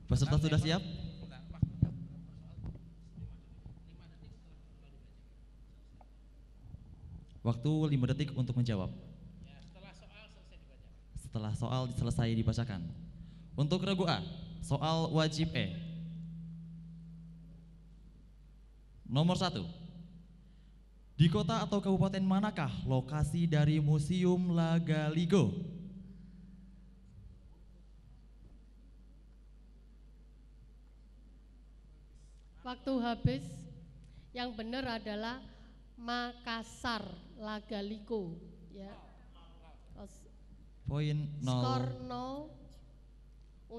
Peserta sudah siap? Waktu 5 detik untuk menjawab. Setelah soal selesai dibacakan. Untuk regu A, soal wajib E. Nomor 1. Di kota atau kabupaten manakah lokasi dari Museum Lagaligo? Waktu habis. Yang benar adalah Makassar, Lagaligo, ya. Poin 0. Skor 0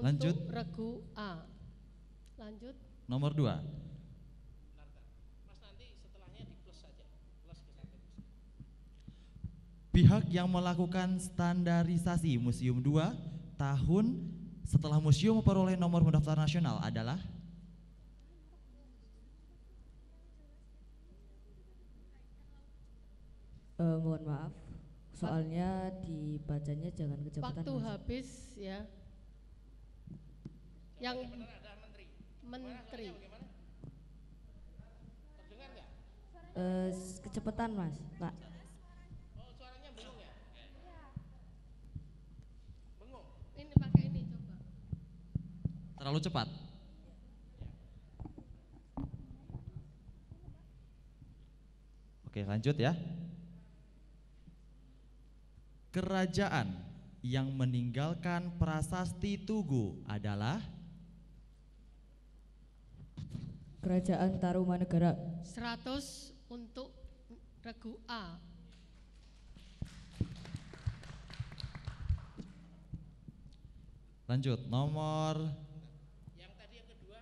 untuk Lanjut. regu A. Lanjut. Nomor 2. Mas, nanti setelahnya di plus saja. Plus ke satu. Pihak yang melakukan standarisasi Museum 2 tahun setelah museum memperoleh nomor pendaftaran nasional adalah mohon maaf, soalnya dibacanya jangan kecepatan. Waktu Mas. habis, ya. Yang Benar ada menteri. menteri. Bagaimana? Terdengar nggak? Kecepatan Mas, Pak. Oh, suaranya bengong ya? Bengong. Ini pakai ini coba. terlalu cepat. Oke, lanjut ya. Kerajaan yang meninggalkan prasasti Tugu adalah Kerajaan Tarumanegara. 100 untuk regu A. lanjut nomor Yang tadi yang kedua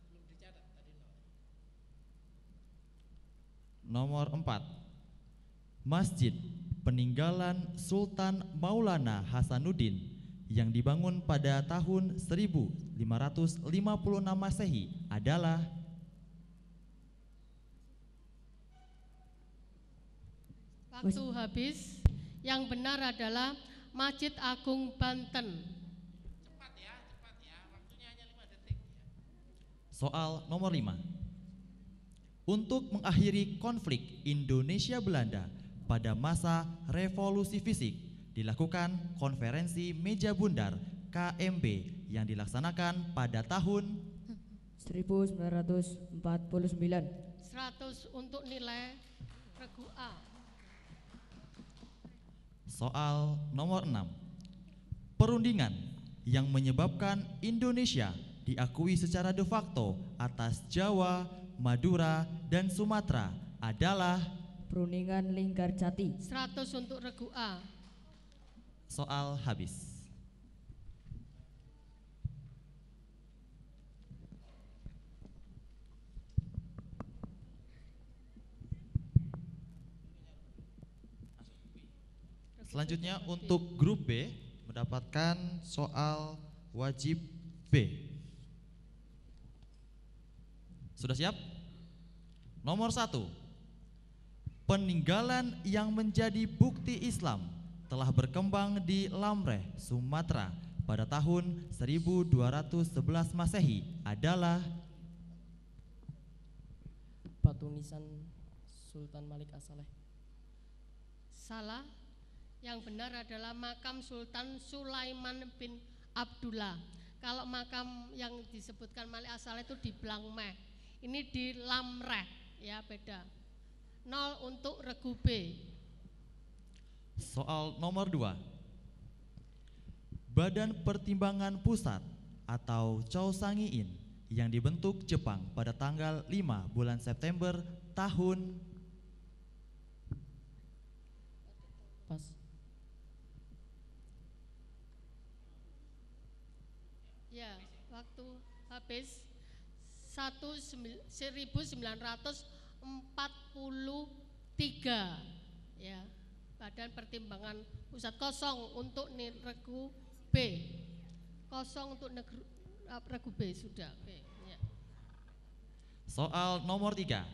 belum dicatat tadi nomor 4. Masjid peninggalan Sultan Maulana Hasanuddin yang dibangun pada tahun 1556 Masehi adalah Waktu habis. Yang benar adalah Masjid Agung Banten. Cepat ya, waktunya hanya 5 detik ya. soal nomor 5. Untuk mengakhiri konflik Indonesia Belanda pada masa revolusi fisik dilakukan konferensi meja bundar KMB yang dilaksanakan pada tahun 1949. 100 untuk nilai regu A. Soal nomor 6. Perundingan yang menyebabkan Indonesia diakui secara de facto atas Jawa, Madura, dan Sumatera adalah Perundingan Linggarjati. 100 untuk regu A. soal habis. Selanjutnya untuk grup B mendapatkan soal wajib B. Sudah siap? Nomor 1. Peninggalan yang menjadi bukti Islam telah berkembang di Lamreh, Sumatera pada tahun 1211 Masehi adalah Batu nisan Sultan Malik As-Saleh. Salah. Yang benar adalah makam Sultan Sulaiman bin Abdullah. Kalau makam yang disebutkan Malik As-Saleh itu di Blangmeh. Ini di Lamreh, ya beda. 0 untuk regu B. soal nomor 2. Badan Pertimbangan Pusat atau Chousangiin yang dibentuk Jepang pada tanggal 5 bulan September tahun Pas. Ya, waktu habis 1943. Ya, Badan Pertimbangan Pusat kosong untuk regu B. Kosong untuk regu B sudah. Oke, ya. soal nomor 3.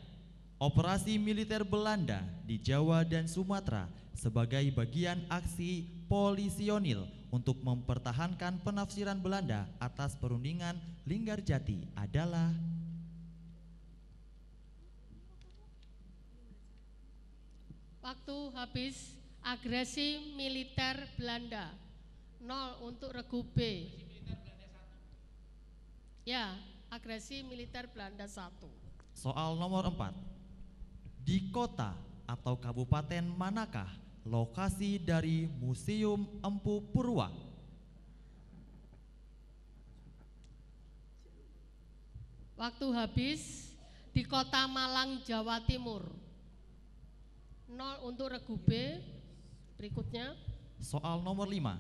Operasi militer Belanda di Jawa dan Sumatera sebagai bagian aksi polisionil untuk mempertahankan penafsiran Belanda atas perundingan Linggarjati adalah Waktu habis. Agresi militer Belanda. 0 untuk regu B. Ya, agresi militer Belanda 1. soal nomor 4. Di kota atau kabupaten manakah lokasi dari Museum Empu Purwa? Waktu habis. Di kota Malang, Jawa Timur. 0 untuk regu B. Berikutnya. Soal nomor 5.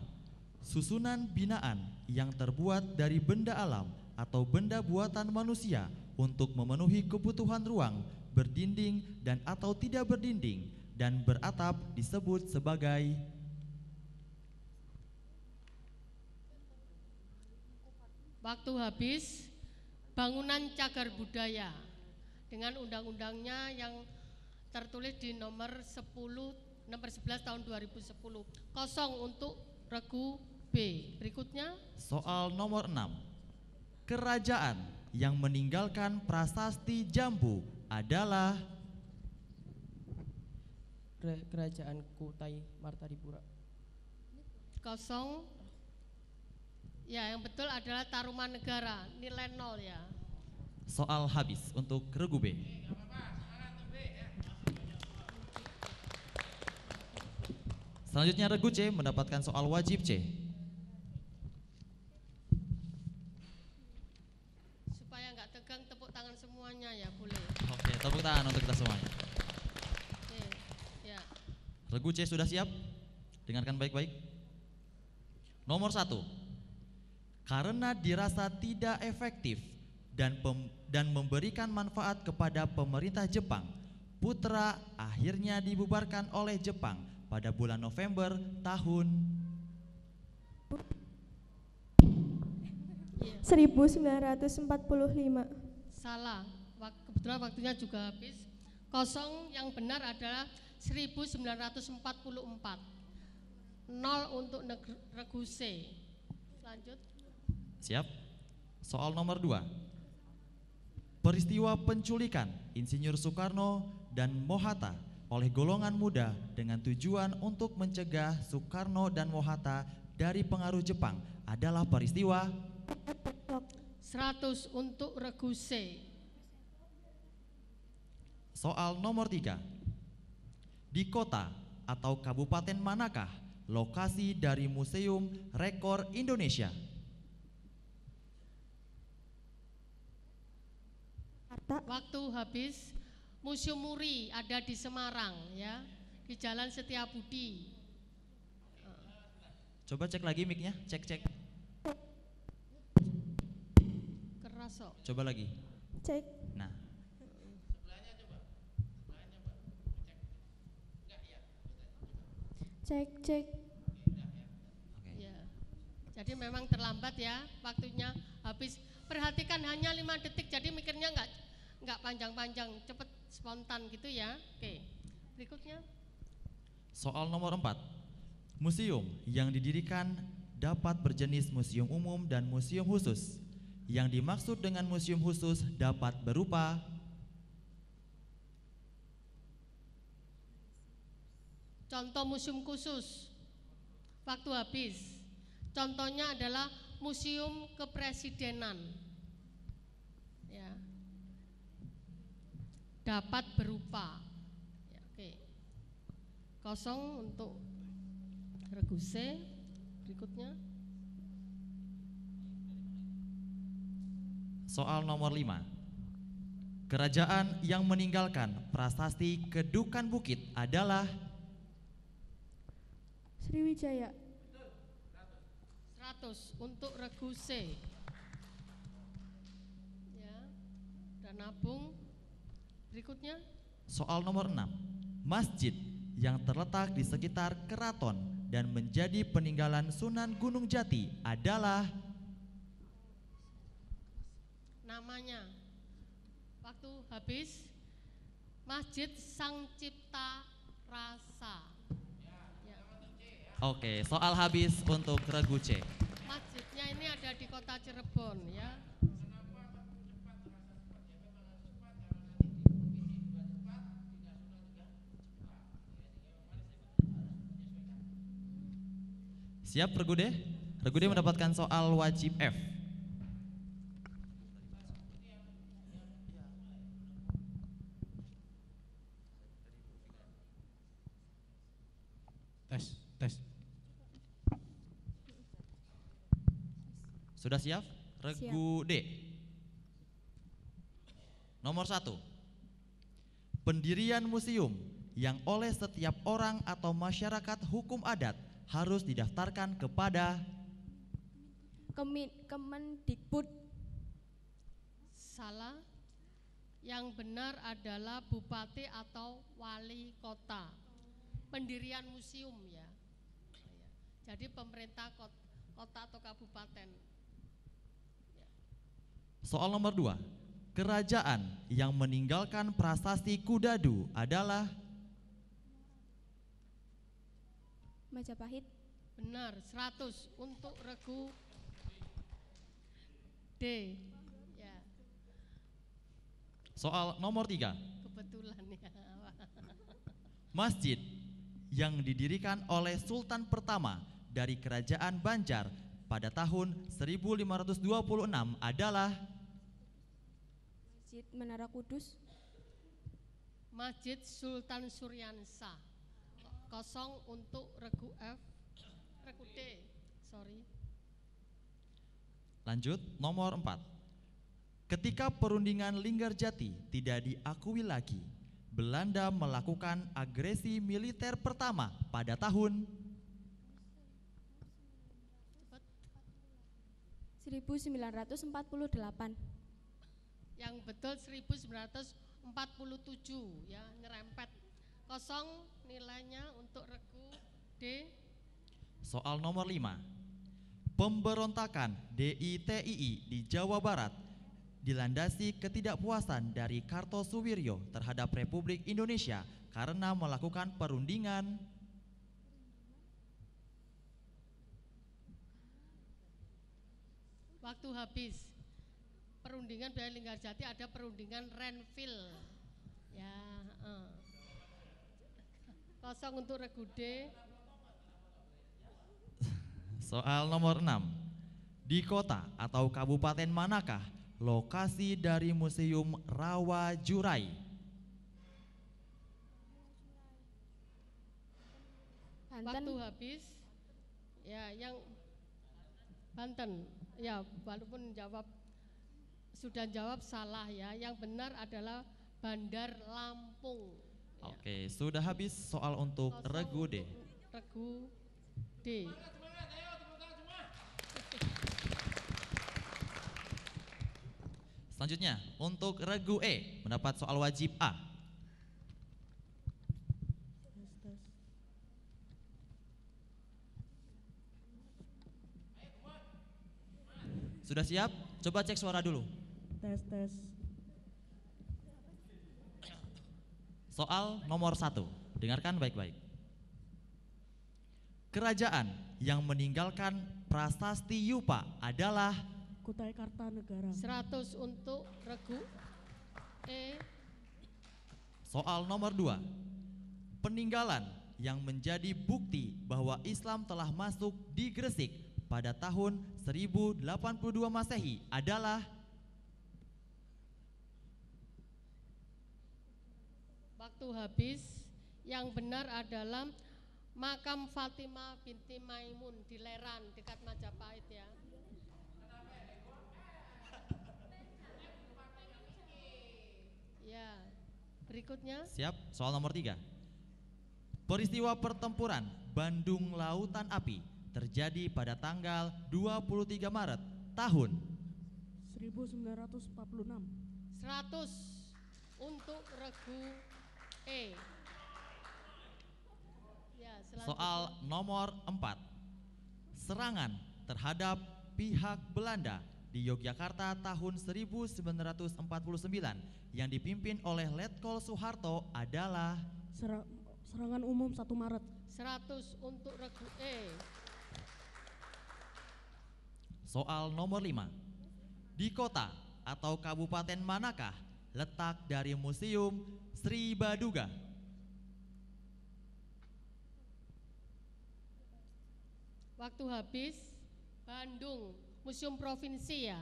Susunan binaan yang terbuat dari benda alam atau benda buatan manusia untuk memenuhi kebutuhan ruang, berdinding dan atau tidak berdinding dan beratap disebut sebagai Waktu habis. Bangunan cagar budaya. Dengan undang-undangnya yang tertulis di nomor 11 tahun 2010. 0 untuk regu B. Berikutnya. soal nomor 6. Kerajaan yang meninggalkan prasasti Jambu adalah Kerajaan Kutai Martadipura. 0. Ya, yang betul adalah Tarumanegara. Nilai 0 ya. soal habis untuk regu B. Selanjutnya regu C mendapatkan soal wajib C. Supaya nggak tegang, tepuk tangan semuanya ya, boleh. Oke, tepuk tangan untuk kita semuanya. Oke, ya. Regu C sudah siap? Dengarkan baik-baik. Nomor 1. Karena dirasa tidak efektif dan memberikan manfaat kepada pemerintah Jepang, Putra akhirnya dibubarkan oleh Jepang pada bulan November tahun 1945. Salah. Kebetulan waktunya juga habis. 0 yang benar adalah 1944. 0 untuk regu C. Lanjut. Siap? Soal nomor 2. Peristiwa penculikan Insinyur Soekarno dan Mohatta oleh golongan muda dengan tujuan untuk mencegah Soekarno dan Mohatta dari pengaruh Jepang adalah peristiwa 100 untuk regu C. Soal nomor 3. Di kota atau kabupaten manakah lokasi dari Museum Rekor Indonesia? Waktu habis. Museum Muri ada di Semarang ya, di Jalan Setiabudi. Coba cek lagi mic-nya, cek. Keras kok. Coba lagi. Cek. Nah, Cek. oke. Ya. Jadi memang terlambat ya, waktunya habis. Perhatikan hanya 5 detik, jadi mikirnya nggak panjang-panjang, cepet spontan gitu ya. Oke. Berikutnya. Soal nomor 4. Museum yang didirikan dapat berjenis museum umum dan museum khusus. Yang dimaksud dengan museum khusus dapat berupa Contoh museum khusus. Waktu habis. Contohnya adalah Museum Kepresidenan. Ya. Dapat berupa. Ya, oke. 0 untuk regu C. Berikutnya. soal nomor 5. Kerajaan yang meninggalkan prasasti Kedukan Bukit adalah Sriwijaya. 100 untuk regu C. Ya. Dan nabung. Berikutnya. soal nomor 6. Masjid yang terletak di sekitar keraton dan menjadi peninggalan Sunan Gunung Jati adalah namanya. Waktu habis. Masjid Sang Cipta Rasa. Ya. Oke, soal habis untuk regu C. Masjidnya ini ada di kota Cirebon ya. Siap regu D? Regu D mendapatkan soal wajib F. Tes. Sudah siap? Regu D. Nomor 1. Pendirian museum yang oleh setiap orang atau masyarakat hukum adat harus didaftarkan kepada Kemendikbud. Salah. Yang benar adalah bupati atau wali kota. Pendirian museum ya. Jadi pemerintah kota atau kabupaten. soal nomor 2. Kerajaan yang meninggalkan prasasti Kudadu adalah Majapahit. Benar, 100 untuk regu D. Ya, soal nomor 3. kebetulan ya. Masjid yang didirikan oleh Sultan pertama dari Kerajaan Banjar pada tahun 1526 adalah Masjid Menara Kudus. Masjid Sultan Suryansa. 0 untuk regu F. Regu D, sorry. Lanjut, nomor 4. Ketika perundingan Linggarjati tidak diakui lagi, Belanda melakukan agresi militer pertama pada tahun 1948. Yang betul 1947 ya, nyerempet. 0 nilainya untuk regu D. soal nomor 5. Pemberontakan DITII di Jawa Barat dilandasi ketidakpuasan dari Kartosuwiryo terhadap Republik Indonesia karena melakukan perundingan Waktu habis. Perundingan dari Linggarjati ada perundingan Renville. Ya, 0 untuk regu D. soal nomor 6. Di kota atau kabupaten manakah lokasi dari Museum Rawa Jurai? Waktu Banten. habis. Ya, yang Banten. Ya, walaupun sudah jawab salah ya. Yang benar adalah Bandar Lampung. Ya. Oke, sudah habis soal untuk 0 regu D. untuk regu D. Selanjutnya, untuk regu E mendapat soal wajib A. Sudah siap? Coba cek suara dulu. Tes. Soal nomor 1. Dengarkan baik-baik. Kerajaan yang meninggalkan prasasti Yupa adalah Kutai Kartanegara. 100 untuk regu E. soal nomor 2. Peninggalan yang menjadi bukti bahwa Islam telah masuk di Gresik pada tahun 1082 Masehi adalah Waktu habis. Yang benar adalah makam Fatimah binti Maimun di Leran dekat Majapahit ya. Ya, berikutnya siap. Soal nomor 3. Peristiwa pertempuran Bandung Lautan Api terjadi pada tanggal 23 Maret tahun 1946. 100 untuk regu E. Ya, selanjutnya. Soal nomor 4. Serangan terhadap pihak Belanda di Yogyakarta tahun 1949 yang dipimpin oleh Letkol Soeharto adalah Serangan umum 1 Maret. 100 untuk regu E. Soal nomor 5. Di kota atau kabupaten manakah letak dari Museum Sri Baduga? Waktu habis. Bandung, museum provinsi ya.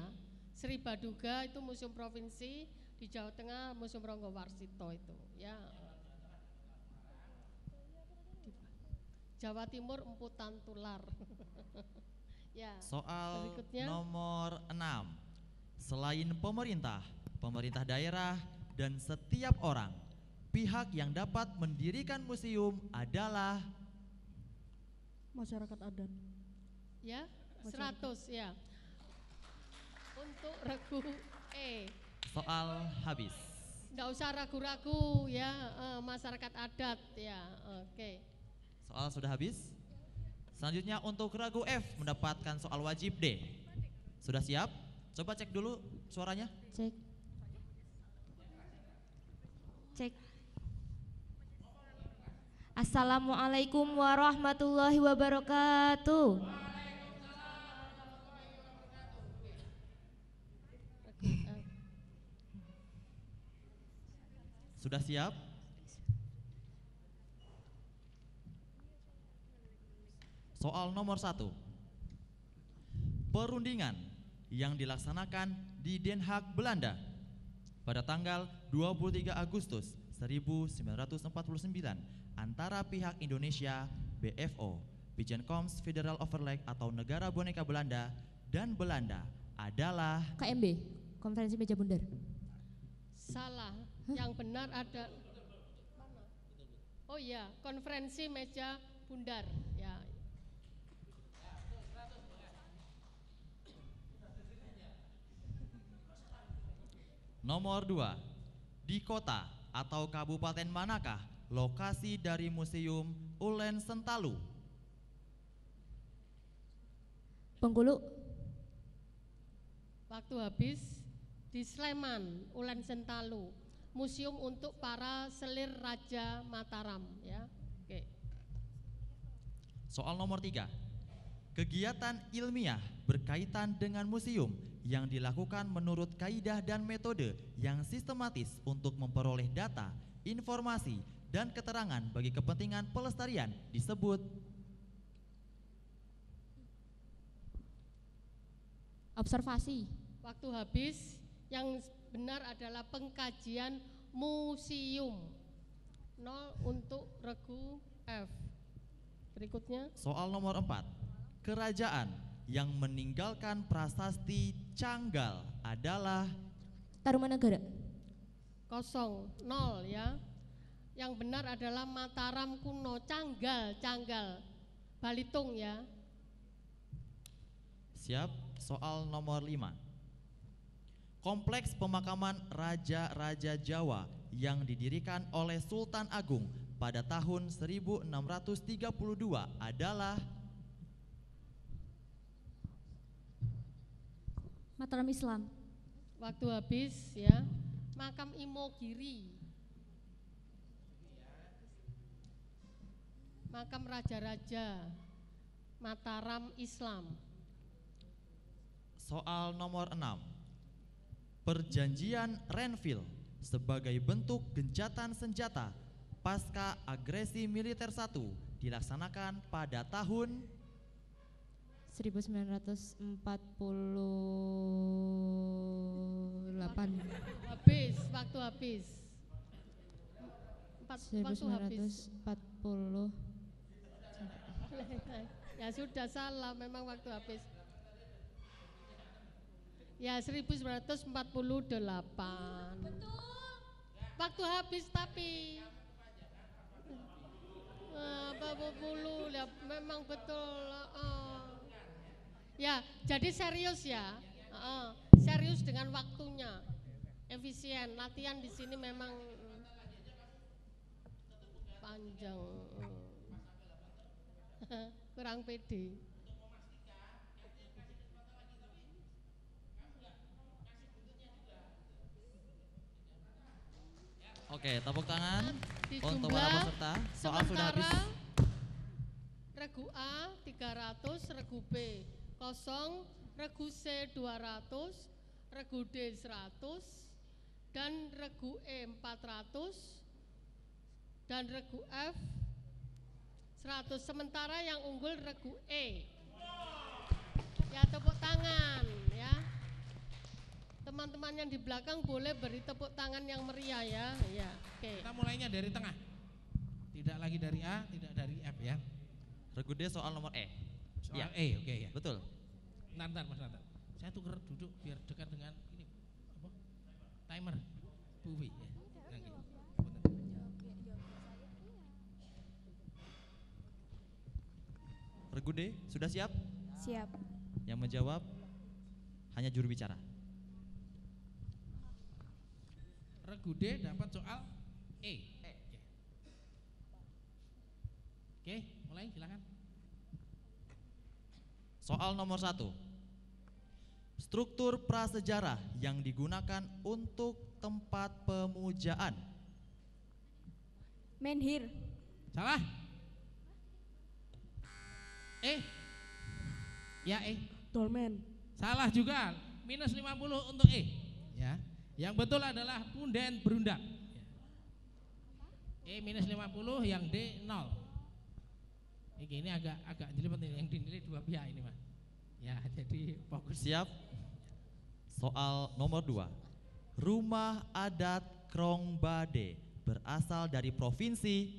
Sri Baduga itu museum provinsi, di Jawa Tengah Museum Ronggowarsito itu ya. Jawa Timur Emputan Tular. Ya. Soal Berikutnya. nomor 6. Selain pemerintah, pemerintah daerah, dan setiap orang, pihak yang dapat mendirikan museum adalah Masyarakat adat. Ya, 100 ya. Untuk regu E. soal habis. Nggak usah ragu-ragu ya, masyarakat adat ya. Oke. Soal sudah habis. Selanjutnya untuk ragu F mendapatkan soal wajib D. Sudah siap? Coba cek dulu suaranya. Cek. Cek. Assalamualaikum warahmatullahi wabarakatuh. Regu F. Sudah siap? Soal nomor 1. Perundingan yang dilaksanakan di Den Haag, Belanda pada tanggal 23 Agustus 1949 antara pihak Indonesia, BFO, Bijenkomst Federal Overleg atau Negara Boneka Belanda, dan Belanda adalah KMB, Konferensi Meja Bundar. Salah. Yang benar ada mana? Oh iya, konferensi meja bundar ya. nomor 2. Di kota atau kabupaten manakah lokasi dari Museum Ulen Sentalu? Bengkulu. Waktu habis. Di Sleman, Ulen Sentalu, museum untuk para selir Raja Mataram ya. Oke. Soal nomor 3. Kegiatan ilmiah berkaitan dengan museum yang dilakukan menurut kaidah dan metode yang sistematis untuk memperoleh data, informasi, dan keterangan bagi kepentingan pelestarian disebut Observasi. Waktu habis. Yang benar adalah pengkajian museum. 0 untuk regu F. Berikutnya. soal nomor 4. Kerajaan yang meninggalkan prasasti Canggal adalah Tarumanegara. 0 ya. Yang benar adalah Mataram kuno. Canggal. Balitung ya. Siap. Soal nomor 5. Kompleks pemakaman Raja-Raja Jawa yang didirikan oleh Sultan Agung pada tahun 1632 adalah Mataram Islam. Waktu habis ya. Makam Imogiri. Makam Raja-Raja Mataram Islam. soal nomor 6. Perjanjian Renville sebagai bentuk gencatan senjata pasca agresi militer 1 dilaksanakan pada tahun 1948. Habis, waktu habis. Waktu habis. 1940. Ya sudah salah, memang waktu habis. Ya 1948. Betul. Waktu habis tapi. Bulu ya memang betul. Ya, jadi serius ya. Serius dengan waktunya. Efisien. Latihan di sini memang panjang. Kurang pede. Oke, tepuk tangan Di untuk jumlah para peserta. Soal sudah habis. sementara regu A 300, regu B 0, regu C 200, regu D 100, dan regu E 400, dan regu F 100. Sementara yang unggul regu E. Ya, tepuk tangan ya. Teman-teman yang di belakang boleh beri tepuk tangan yang meriah ya. Ya, oke. Kita mulainya dari tengah. Tidak lagi dari A, tidak dari F ya. Regu D soal nomor E. Soal Iya. E, oke ya. Betul. Bentar Mas Nathan. Saya tuker duduk biar dekat dengan ini apa? Timer. Buwi ya. Yang ini. Punten. Regu D sudah siap? Siap. Yang menjawab hanya juru bicara. Regu D dapat soal E. Oke, mulai silakan. Soal nomor 1. Struktur prasejarah yang digunakan untuk tempat pemujaan. Menhir. Salah. E. Ya E. Dolmen. Salah juga. Minus 50 untuk E. Ya. Yang betul adalah punden berundak. E minus 50, yang D 0. Ini agak jelimet ini, yang dinilai dua pihak ini Mas. Ya, jadi fokus. Siap? Soal nomor 2. Rumah adat Krongbade berasal dari provinsi.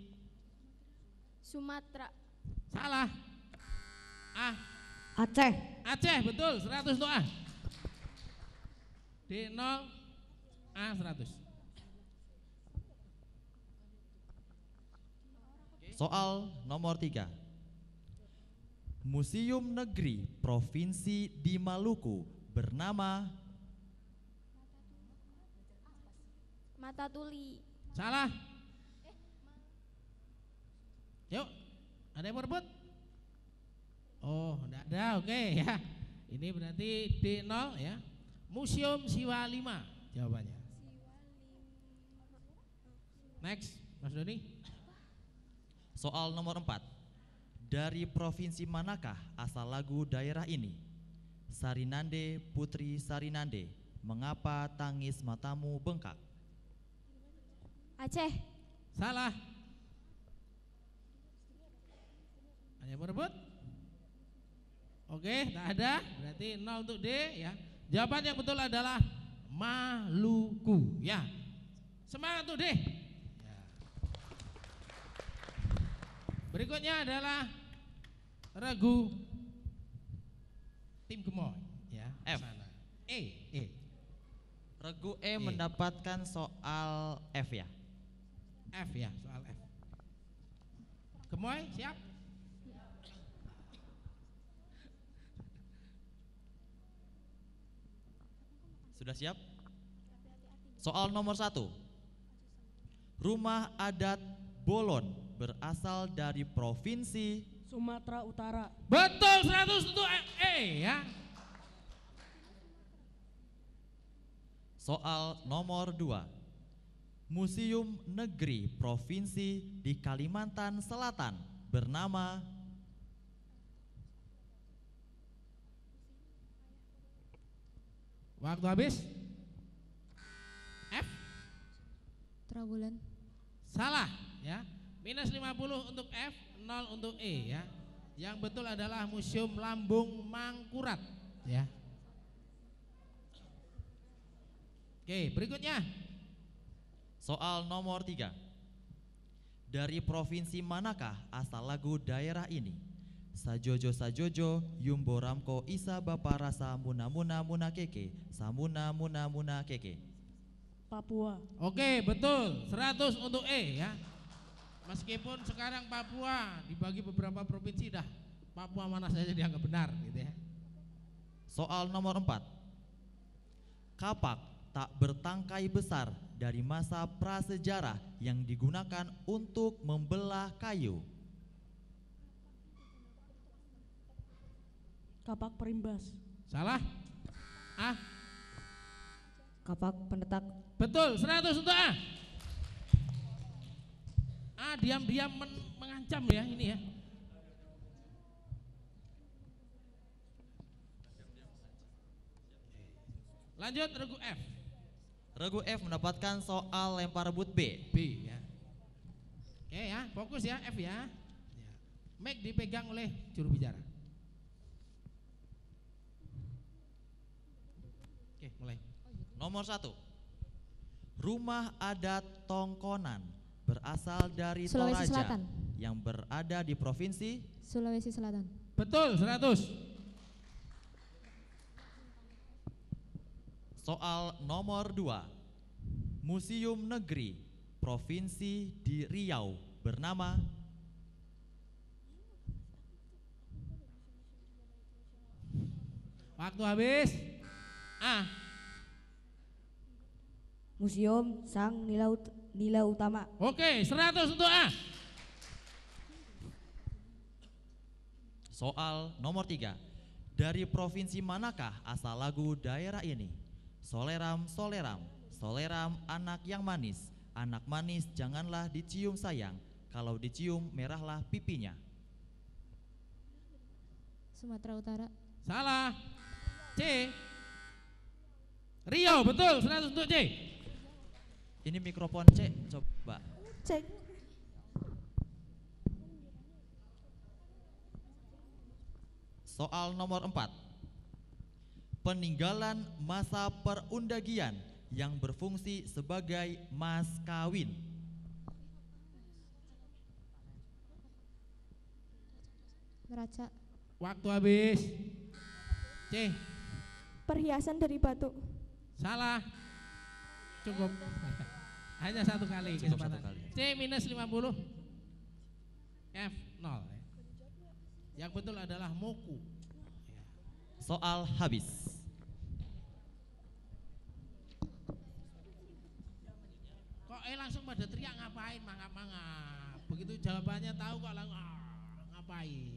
Sumatera. Salah. A. Aceh. Aceh, betul, 100 untuk A. D 0, A 100. Soal nomor 3. Museum Negeri Provinsi di Maluku bernama. Matatuli. Salah. Yuk, ada yang mau rebut? Oh, enggak ada, oke ya. Ini berarti D0 ya. Museum Siwa 5 jawabannya. Next, Mas Doni. Soal nomor 4. Dari provinsi manakah asal lagu daerah ini? Sarinande Putri Sarinande, mengapa tangis matamu bengkak? Aceh. Salah. Ada yang mau rebut? Oke, tak ada. Berarti 0 untuk D ya. Jawaban yang betul adalah Maluku ya. Semangat untuk D. Ya. Berikutnya adalah regu tim Gemoy ya. F. Sana. E. Regu E E. mendapatkan soal F ya. F ya, soal F. Gemoy siap? Sudah siap? Soal nomor 1. Rumah adat Bolon berasal dari provinsi. Sumatera Utara. Betul, 100 untuk E ya. Soal nomor 2. Museum Negeri Provinsi di Kalimantan Selatan bernama. Waktu habis. F. Trawulan. Salah ya. Minus 50 untuk F, 0 untuk E ya. Yang betul adalah Museum Lambung Mangkurat ya. Oke, berikutnya. Soal nomor 3. Dari provinsi manakah asal lagu daerah ini? Sajojo sajojo Yumbo Ramko Isa Bapa Rasa Muna Muna Muna Keke Samuna Muna Muna Keke. Papua. Oke, betul. 100 untuk E ya. Meskipun sekarang Papua dibagi beberapa provinsi, dah Papua mana saja dianggap benar gitu ya. Soal nomor 4. Kapak tak bertangkai besar dari masa prasejarah yang digunakan untuk membelah kayu. Kapak perimbas. Salah. A. Kapak pendetak. Betul, 100 untuk A. A diam-diam mengancam ya ini ya. Lanjut regu F. Regu F mendapatkan soal lempar rebut B. B ya. Oke ya, fokus ya F ya. Ya. Mic dipegang oleh juru bicara. Oke, mulai. Nomor 1. Rumah adat Tongkonan berasal dari Sulawesi Toraja Selatan. yang berada di provinsi. Sulawesi Selatan. Betul, 100. Soal nomor 2. Museum Negeri Provinsi di Riau bernama. Waktu habis. A. Museum Sang Nila Utama. Oke, 100 untuk A. Soal nomor 3. Dari provinsi manakah asal lagu daerah ini? Soleram, soleram, soleram anak yang manis. Anak manis janganlah dicium sayang. Kalau dicium merahlah pipinya. Sumatera Utara. Salah. C. Riau, betul, 100 untuk C. Ini mikrofon C, coba. Cek. Soal nomor 4. Peninggalan masa perundagian yang berfungsi sebagai mas kawin. Neraca. Waktu habis. C. Perhiasan dari batu. Salah. Cukup. Hanya satu kali Cukup kesempatan. satu kali. C minus 50. F 0. Yang betul adalah moku. Soal habis. Kok langsung pada teriak ngapain mangap-mangap. Begitu jawabannya tahu kok langsung ngapain.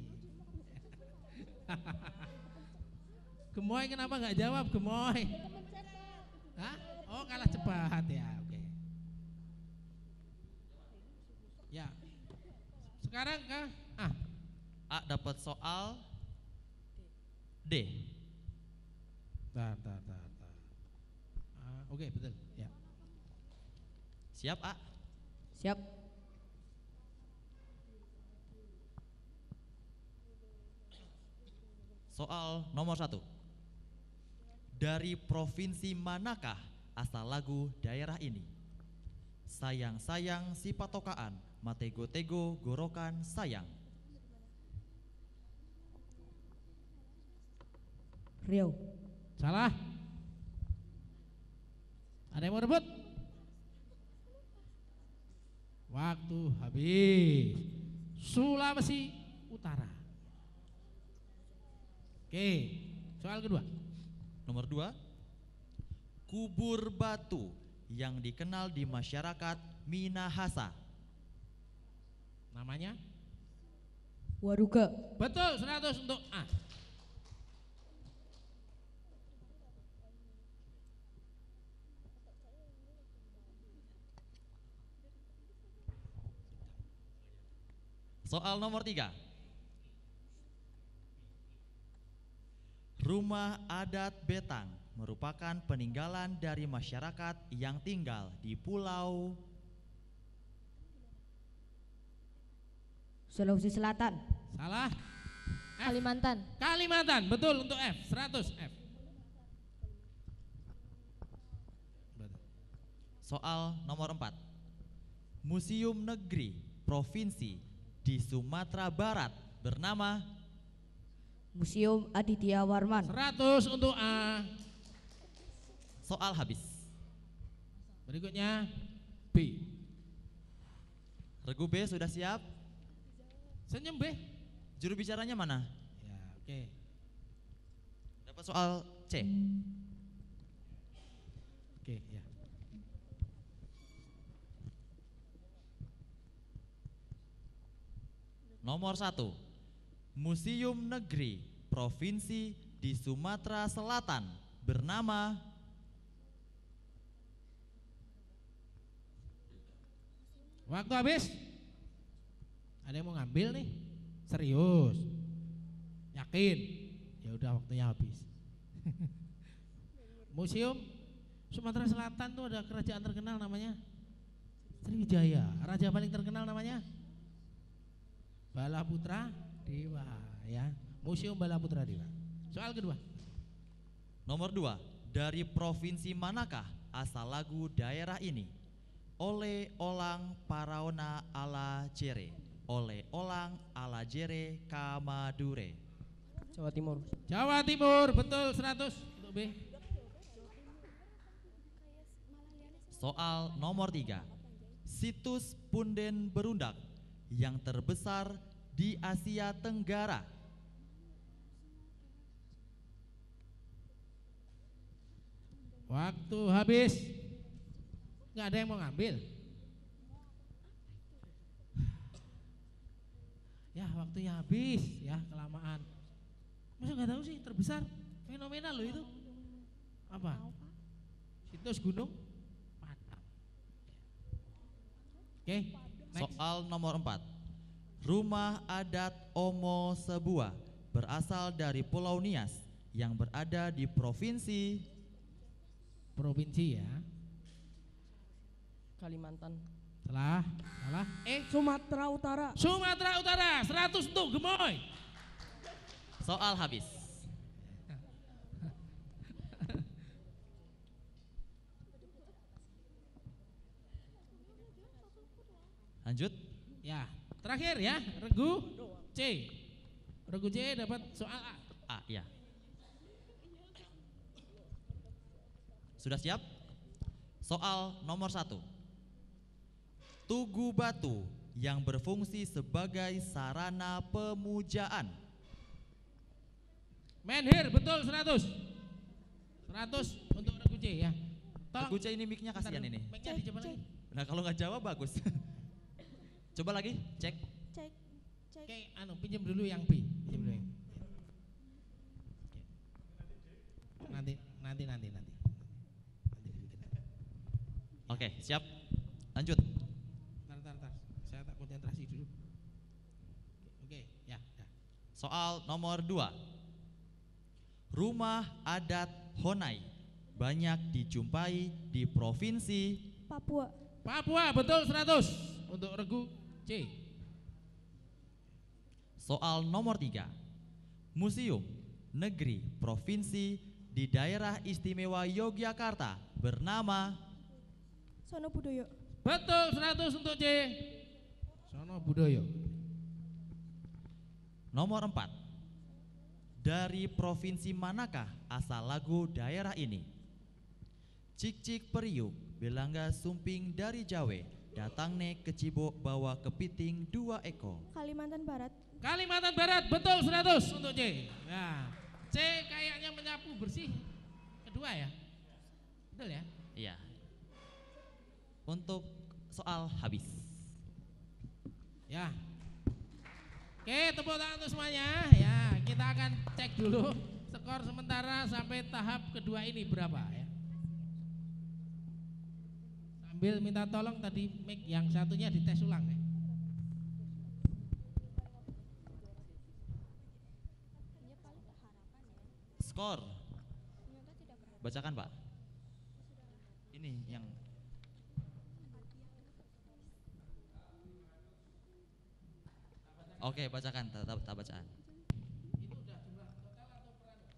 Gemoy kenapa nggak jawab Gemoy? Hah? Oh kalah cepat ya, oke. Ya. Sekarang ke A. A dapat soal D. Tar. Oke, betul. Ya. Siap A? Siap. Soal nomor 1. Dari provinsi manakah asal lagu daerah ini? Sayang-sayang si patokaan, matego-tego gorokan sayang. Riau. Salah. Ada yang mau rebut? Waktu habis. Sulawesi Utara. Oke, soal kedua. Nomor 2. Kubur batu yang dikenal di masyarakat Minahasa. Namanya? Waruga. Betul, 100 untuk A. Soal nomor 3. Rumah adat Betang merupakan peninggalan dari masyarakat yang tinggal di pulau. Sulawesi Selatan. Salah. F. Kalimantan. Kalimantan, betul untuk F, 100 F. Soal nomor 4. Museum Negeri Provinsi di Sumatera Barat bernama. Museum Aditya Warman. 100 untuk A. Soal habis. Berikutnya B. Regu B sudah siap? Senyum B. Juru bicaranya mana? Ya, oke. Dapat soal C. Oke, ya. Nomor 1. Museum Negeri Provinsi di Sumatera Selatan bernama. Waktu habis. Ada yang mau ngambil nih? Serius? Yakin? Ya udah waktunya habis. Museum Sumatera Selatan tuh ada kerajaan terkenal namanya Sriwijaya. Raja paling terkenal namanya Balaputra Dewa ya. Museum Balaputra Dewa. Soal kedua. Nomor 2, dari provinsi manakah asal lagu daerah ini? Ole Olang Paraona ala Jere, Ole Olang ala Jere Kamadure. Jawa Timur. Jawa Timur, betul 100 untuk B. Soal nomor 3, situs punden berundak yang terbesar di Asia Tenggara. Waktu habis. Nggak ada yang mau ngambil. Ya waktunya habis ya, kelamaan. Masa nggak tahu sih, terbesar, fenomenal loh itu. Apa? Situs Gunung Padang. Oke, next. Soal nomor 4, rumah adat Omo Sebuah berasal dari Pulau Nias yang berada di provinsi. Provinsi ya. Kalimantan. Salah. Sumatera Utara. Sumatera Utara, 100 untuk Gemoy. Soal habis. Lanjut. Ya, terakhir ya, Regu C. Regu C dapat soal A. Iya. Sudah siap? Soal nomor 1. Tugu batu yang berfungsi sebagai sarana pemujaan. Menhir, betul 100. 100 untuk Regu C ya. Regu C ini mic-nya kasihan ini. Mic-nya dicoba lagi. Nah kalau nggak jawab bagus. Coba lagi, cek. Cek. Oke, pinjam dulu yang B. Pinjam dulu yang. Nanti. Oke, siap. Lanjut. Ntar. Saya tak konsentrasi dulu. Oke, ya. Soal nomor 2. Rumah adat Honai banyak dijumpai di provinsi Papua. Papua, betul 100 untuk Regu C. Soal nomor 3. Museum negeri provinsi di daerah istimewa Yogyakarta bernama. Sono Budoyo. Betul 100 untuk C. Sono Budoyo. Nomor 4. Dari provinsi manakah asal lagu daerah ini? Cik cik periuk belangga sumping dari Jawa, datang nek kecibok bawa kepiting 2 ekor. Kalimantan Barat. Kalimantan Barat, betul 100 untuk C. Nah, C kayaknya menyapu bersih kedua ya. Betul ya? Iya. Untuk soal habis. Ya. Oke, tepuk tangan untuk semuanya. Ya, kita akan cek dulu skor sementara sampai tahap kedua ini berapa ya. Sambil minta tolong tadi mic yang satunya dites ulang ya. Skor. Bacakan, Pak. Ini yang Oke, bacakan, tak bacaan. Itu udah jumlah total atau per anu?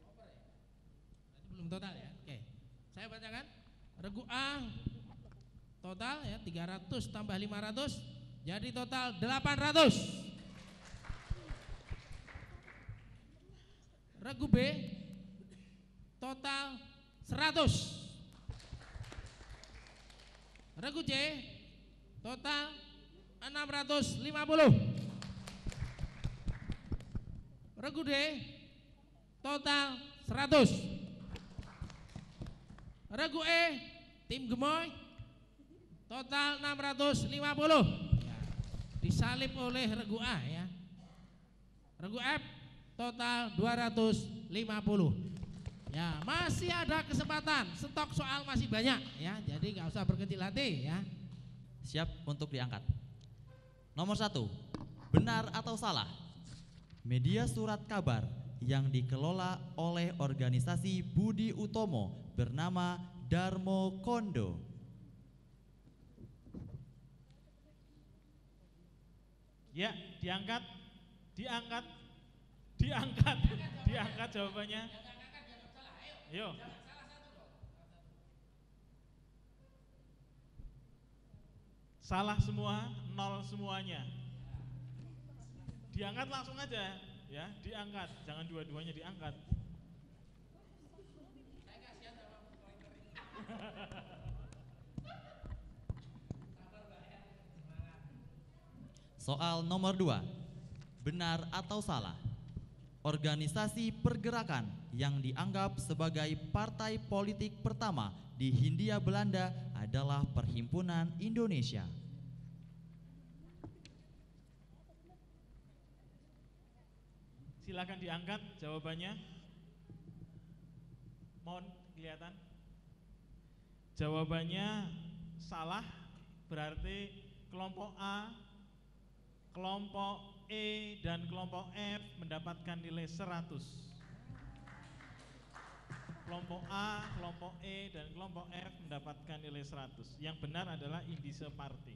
Over ya? Berarti belum total ya. Oke. Saya bacakan. Regu A total ya 300 tambah 500 jadi total 800. Regu B total 100. Regu C total 650. Regu D total 100. Regu E tim Gemoy total 650. Ya, disalip oleh Regu A ya. Regu F total 250. Ya, masih ada kesempatan. Stok soal masih banyak ya. Jadi nggak usah berkecil hati ya. Siap untuk diangkat. Nomor 1. Benar atau salah? Media surat kabar yang dikelola oleh organisasi Budi Utomo bernama Darmo Kondo? Ya, diangkat, diangkat, diangkat, diangkat jawabannya. Ayo. Salah semua, nol semuanya. Diangkat langsung aja, ya, diangkat, jangan dua-duanya diangkat. Soal nomor 2, benar atau salah? Organisasi pergerakan yang dianggap sebagai partai politik pertama di Hindia Belanda adalah Perhimpunan Indonesia. Silakan diangkat jawabannya. Mohon kelihatan. Jawabannya salah, berarti kelompok A, kelompok E, dan kelompok F mendapatkan nilai 100. Kelompok A, kelompok E, dan kelompok F mendapatkan nilai 100. Yang benar adalah indise parti.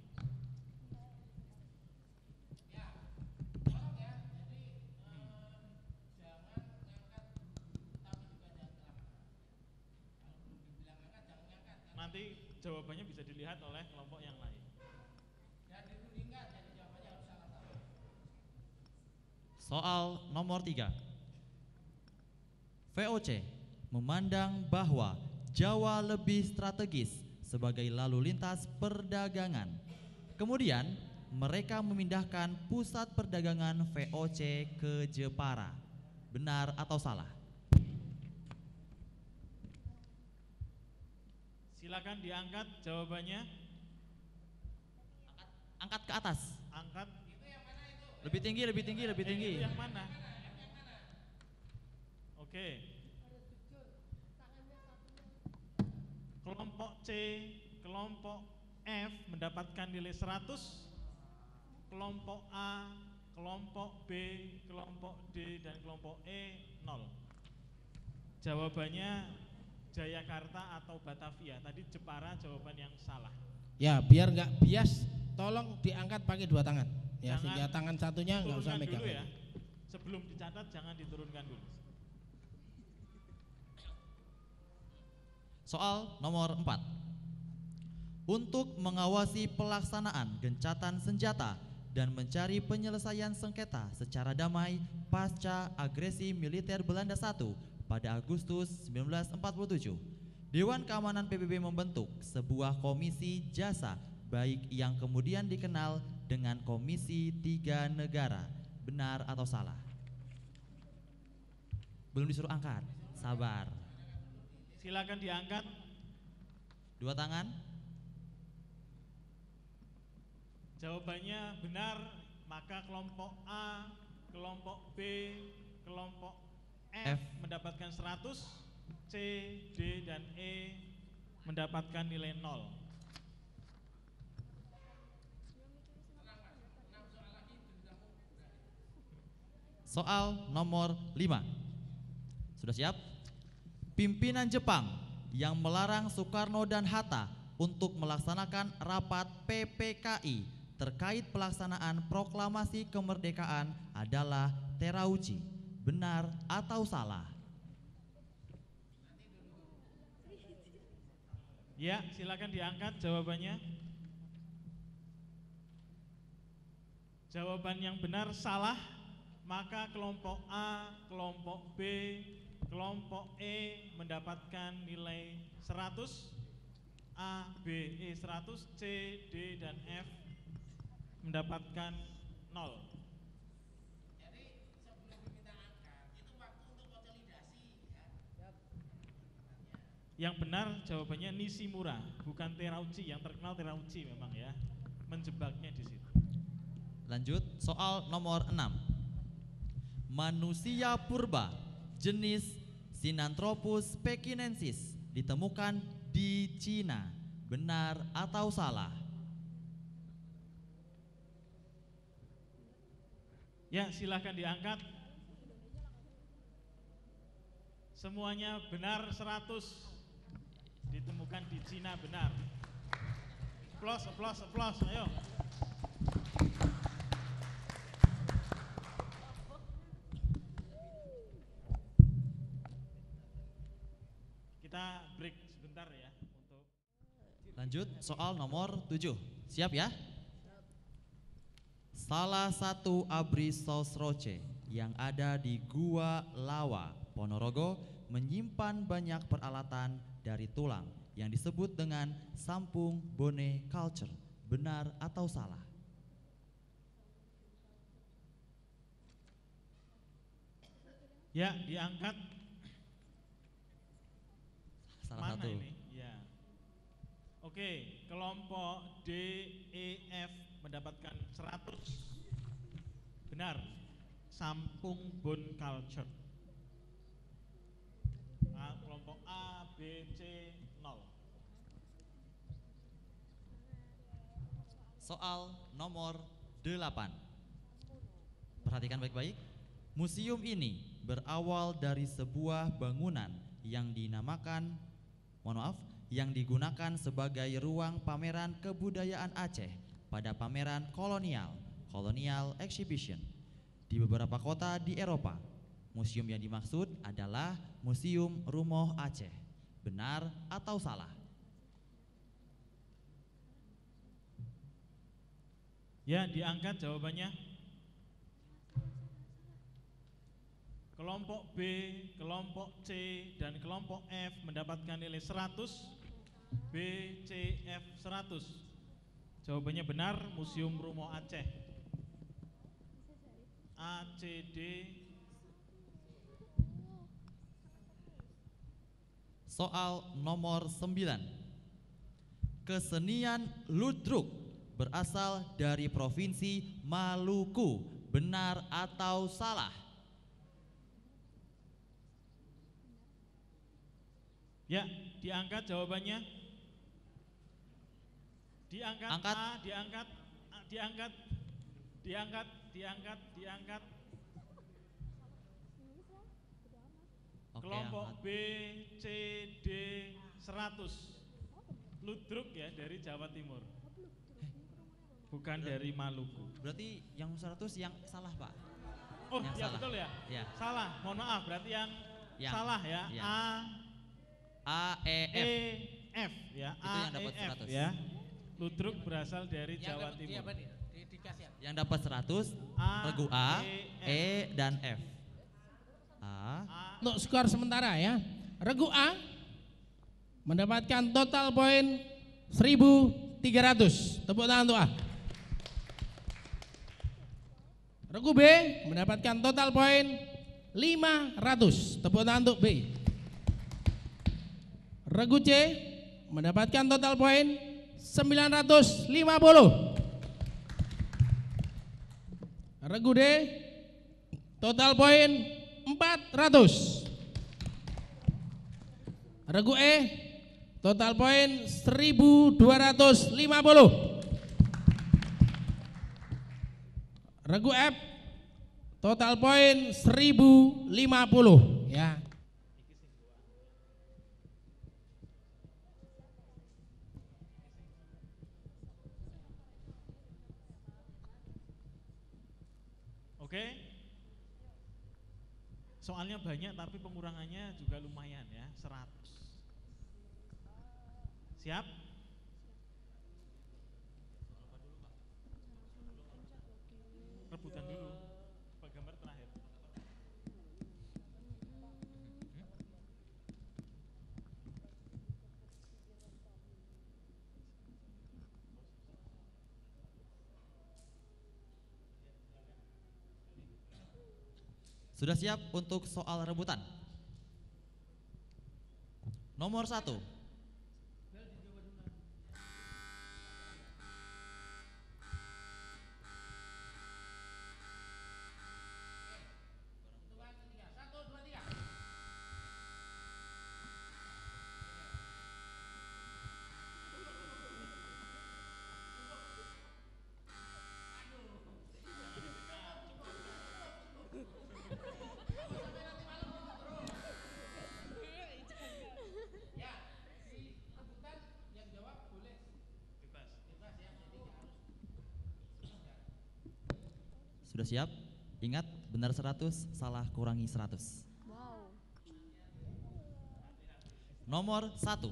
Nanti jawabannya bisa dilihat oleh kelompok yang lain. Soal nomor 3, VOC memandang bahwa Jawa lebih strategis sebagai lalu lintas perdagangan. Kemudian mereka memindahkan pusat perdagangan VOC ke Jepara. Benar atau salah? Silakan diangkat jawabannya. Angkat ke atas. Angkat. Lebih tinggi, lebih tinggi, lebih tinggi. Itu yang mana? Oke. Kelompok C, kelompok F mendapatkan nilai 100. Kelompok A, kelompok B, kelompok D, dan kelompok E 0. Jawabannya Jayakarta atau Batavia. Tadi Jepara jawaban yang salah. Ya, biar nggak bias, tolong diangkat pakai dua tangan. Ya, Jangan sehingga tangan satunya nggak usah turunkan megang. dulu ya. Sebelum dicatat jangan diturunkan dulu. Soal nomor 4. Untuk mengawasi pelaksanaan gencatan senjata dan mencari penyelesaian sengketa secara damai pasca agresi militer Belanda I pada Agustus 1947, Dewan Keamanan PBB membentuk sebuah komisi jasa baik yang kemudian dikenal dengan Komisi 3 Negara. Benar atau salah? Belum disuruh angkat, sabar. Silakan diangkat. Dua tangan. Jawabannya benar, maka kelompok A, kelompok B, kelompok F mendapatkan 100, C, D, dan E mendapatkan nilai 0. Soal nomor 5. Sudah siap? Pimpinan Jepang yang melarang Soekarno dan Hatta untuk melaksanakan rapat PPKI terkait pelaksanaan proklamasi kemerdekaan adalah Terauchi. Benar atau salah? Ya, silakan diangkat jawabannya. Jawaban yang benar salah, maka kelompok A, kelompok B, kelompok E mendapatkan nilai 100, A, B, E 100, C, D, dan F mendapatkan 0. Yang benar jawabannya Nishimura, bukan Terauchi. Yang terkenal Terauchi memang ya, menjebaknya di situ. Lanjut, soal nomor 6. Manusia purba jenis Sinanthropus pekinensis ditemukan di Cina. Benar atau salah? Ya, silahkan diangkat. Semuanya benar 100. Ditemukan di Cina benar. Applause, applause, applause, ayo. Kita break sebentar ya untuk Lanjut soal nomor 7. Siap ya? Salah satu abri Sosroce yang ada di Gua Lawa, Ponorogo menyimpan banyak peralatan dari tulang yang disebut dengan Sampung Bone Culture. Benar atau salah? ya diangkat. Salah Mana satu. ini? Ya. Oke, kelompok D, E, F mendapatkan 100. Benar. Sampung Bone Culture. Kelompok A, B, C 0. Soal nomor 8. Perhatikan baik-baik. Museum ini berawal dari sebuah bangunan yang yang digunakan sebagai ruang pameran kebudayaan Aceh pada pameran Colonial Exhibition di beberapa kota di Eropa. Museum yang dimaksud adalah Museum Rumoh Aceh. Benar atau salah? Ya, diangkat jawabannya. Kelompok B, kelompok C, dan kelompok F mendapatkan nilai 100. B, C, F 100. Jawabannya benar, Museum Rumoh Aceh. A, C, D. Soal nomor 9. Kesenian ludruk berasal dari provinsi Maluku. Benar atau salah? Ya, diangkat jawabannya. Diangkat. Angkat. A, diangkat. A, diangkat. Diangkat. Oke, Kelompok angkat. B, C, D 100. Ludruk ya, dari Jawa Timur. Bukan dari Maluku. Berarti yang 100 yang salah, Pak. Oh, Yang ya salah. betul ya. Ya. Salah, mohon maaf. Berarti yang Yang. salah ya. Ya. A, A, E, E, F. F ya. Itu A, yang dapat E, F 100. ya. Ludruk berasal dari Jawa Iya, Timur. benar. Dikasih. Yang dapat 100 A, regu A, E, E, dan F. A, Untuk skor sementara ya. Regu A mendapatkan total poin 1.300. Tepuk tangan untuk A. Regu B mendapatkan total poin 500. Tepuk tangan untuk B. Regu C mendapatkan total poin 950. Regu D total poin 400. Regu E total poin 1.250. Regu F total poin 1.050 ya. Oke. Soalnya banyak tapi pengurangannya juga lumayan ya, 100. Siap? Rebutan dulu. Pak gambar terakhir. sudah siap untuk soal rebutan? Nomor 1. Sudah siap? Ingat, benar 100, salah kurangi 100. Wow. Nomor 1.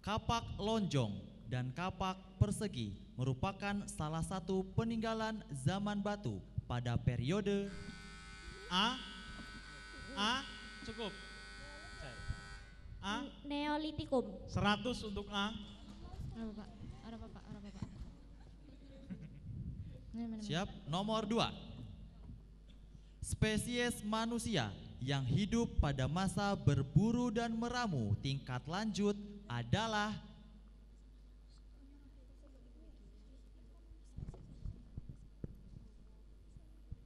Kapak lonjong dan kapak persegi merupakan salah satu peninggalan zaman batu pada periode A. Cukup. Cek. A. Neolitikum. 100 untuk A. Ada Pak. Ada Pak. Ada Pak. Mana? Siap. Nomor 2. Spesies manusia yang hidup pada masa berburu dan meramu tingkat lanjut adalah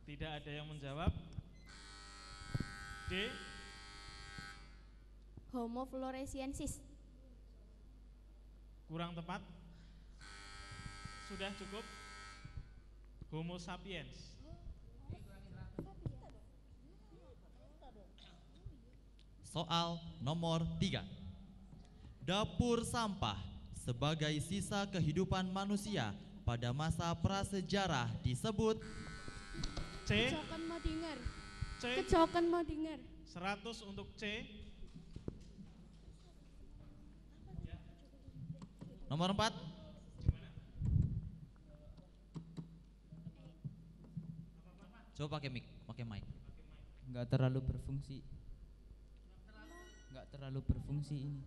Tidak ada yang menjawab. D. Homo floresiensis. Kurang tepat. Sudah cukup. Homo sapiens. soal nomor 3. Dapur sampah sebagai sisa kehidupan manusia pada masa prasejarah disebut C. Kecokan mau dengar. C. Kecokan mau dengar. 100 untuk C. nomor 4. Coba pakai mic, pakai mic. Enggak terlalu berfungsi. Enggak terlalu berfungsi ini.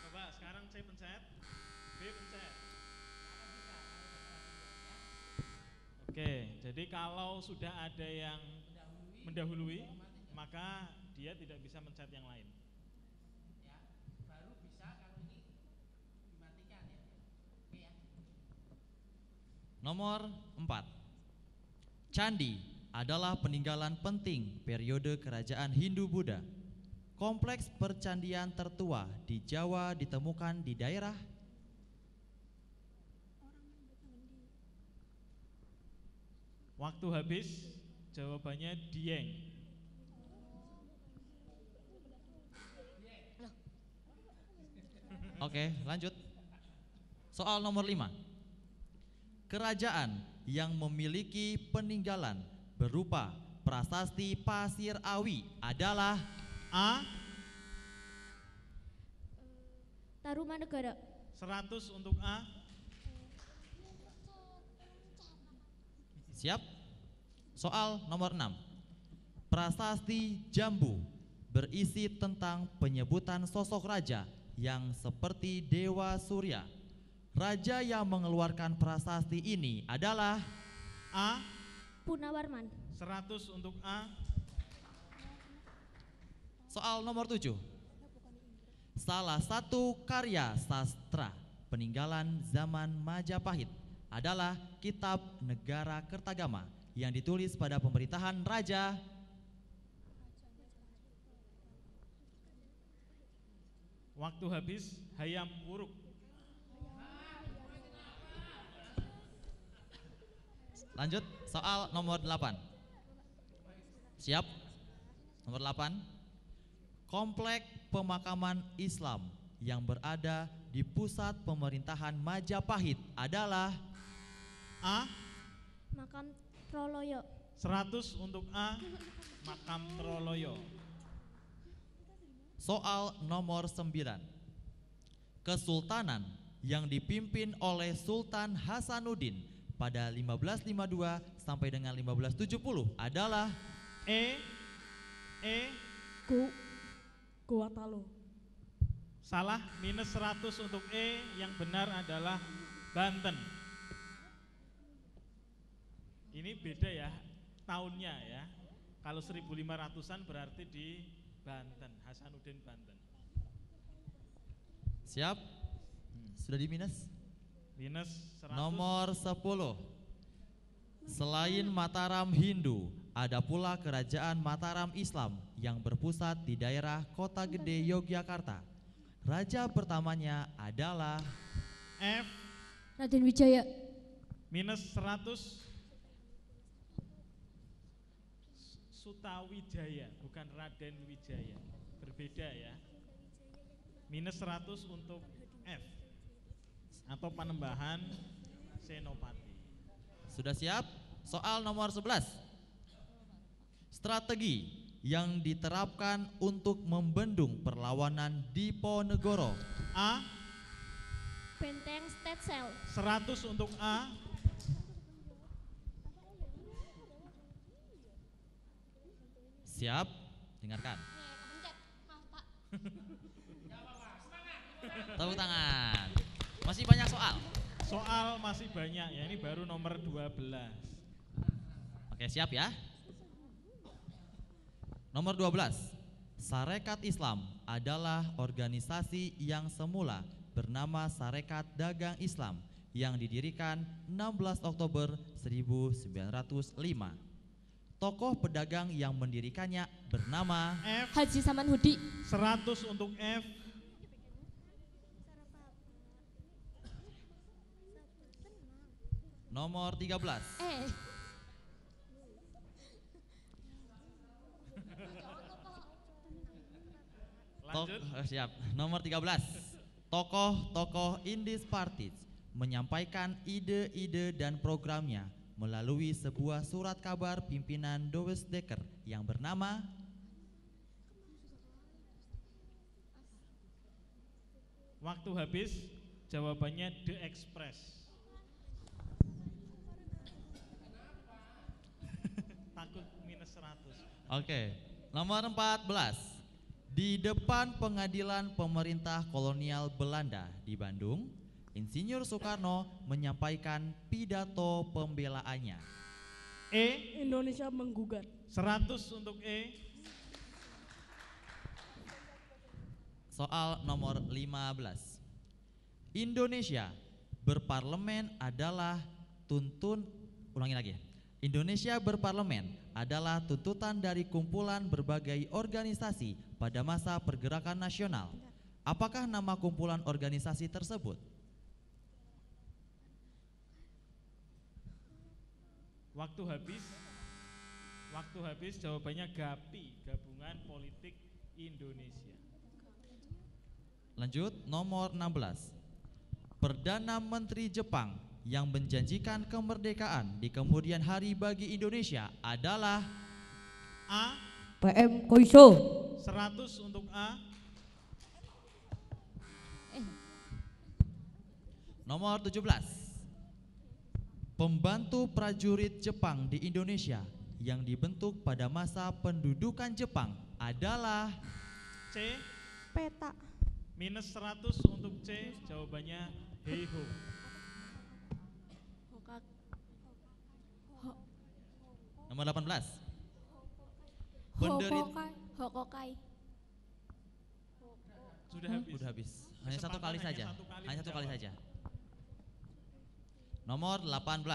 Coba sekarang C pencet, B pencet. Oke, jadi kalau sudah ada yang mendahului, maka dia tidak bisa mencet yang lain. Nomor 4. Candi adalah peninggalan penting periode kerajaan Hindu-Buddha. Kompleks percandian tertua di Jawa ditemukan di daerah Waktu habis, jawabannya Dieng. Oke, lanjut. Soal nomor 5. Kerajaan yang memiliki peninggalan berupa prasasti Pasir Awi adalah A. Tarumanegara. 100 untuk A. Siap? Soal nomor 6. Prasasti Jambu berisi tentang penyebutan sosok raja yang seperti Dewa Surya. Raja yang mengeluarkan prasasti ini adalah A. Punawarman. 100 untuk A. soal nomor 7. Salah satu karya sastra peninggalan zaman Majapahit adalah Kitab Negara Kertagama yang ditulis pada pemerintahan Raja Waktu habis, Hayam Wuruk. Lanjut, soal nomor 8. Siap? Nomor 8. Komplek pemakaman Islam yang berada di pusat pemerintahan Majapahit adalah A. Makam Troloyo. 100 untuk A. Makam Troloyo. soal nomor 9. Kesultanan yang dipimpin oleh Sultan Hasanuddin pada 1552 sampai dengan 1570 adalah E. Gowatalo. Salah, minus 100 untuk E. Yang benar adalah Banten. Ini beda ya tahunnya ya. Kalau 1500-an berarti di Banten, Hasanuddin Banten. siap? Sudah di minus? Minus 100. Nomor 10. Selain Mataram Hindu, ada pula kerajaan Mataram Islam yang berpusat di daerah Kota Gede Yogyakarta. Raja pertamanya adalah F. Raden Wijaya. Minus 100. Sutawijaya, bukan Raden Wijaya. Berbeda ya. Minus 100 untuk F atau Panembahan Senopati. Sudah siap? Soal nomor 11. Strategi yang diterapkan untuk membendung perlawanan Diponegoro. A. Benteng Stetzel. 100 untuk A. Siap? Dengarkan. Tepuk tangan. Masih banyak soal. Soal masih banyak ya, ini baru nomor 12. Oke, siap ya. Nomor 12. Sarekat Islam adalah organisasi yang semula bernama Sarekat Dagang Islam yang didirikan 16 Oktober 1905. Tokoh pedagang yang mendirikannya bernama F. Haji Samanhudi. 100 untuk F. nomor 13. Lanjut. Siap. Nomor 13. Tokoh-tokoh Indis Partis menyampaikan ide-ide dan programnya melalui sebuah surat kabar pimpinan Douwesdekker yang bernama Waktu habis, jawabannya The Express. Takut minus 100. Oke. Nomor 14. Di depan pengadilan pemerintah kolonial Belanda di Bandung, Insinyur Soekarno menyampaikan pidato pembelaannya. E. Indonesia menggugat. 100 untuk E. Soal nomor 15. Indonesia berparlemen adalah ulangi lagi. Indonesia berparlemen adalah tuntutan dari kumpulan berbagai organisasi pada masa pergerakan nasional. Apakah nama kumpulan organisasi tersebut? Waktu habis. Waktu habis, jawabannya GAPI, Gabungan Politik Indonesia. Lanjut, nomor 16. Perdana Menteri Jepang yang menjanjikan kemerdekaan di kemudian hari bagi Indonesia adalah A. PM Koiso. 100 untuk A. nomor 17. Pembantu prajurit Jepang di Indonesia yang dibentuk pada masa pendudukan Jepang adalah C. Peta. Minus 100 untuk C, jawabannya Heiho. nomor 18. Penderita Hokokai. Sudah habis. Sudah habis. Hanya satu kali Kesempatan saja. Hanya satu kali menjawab. saja. Nomor 18.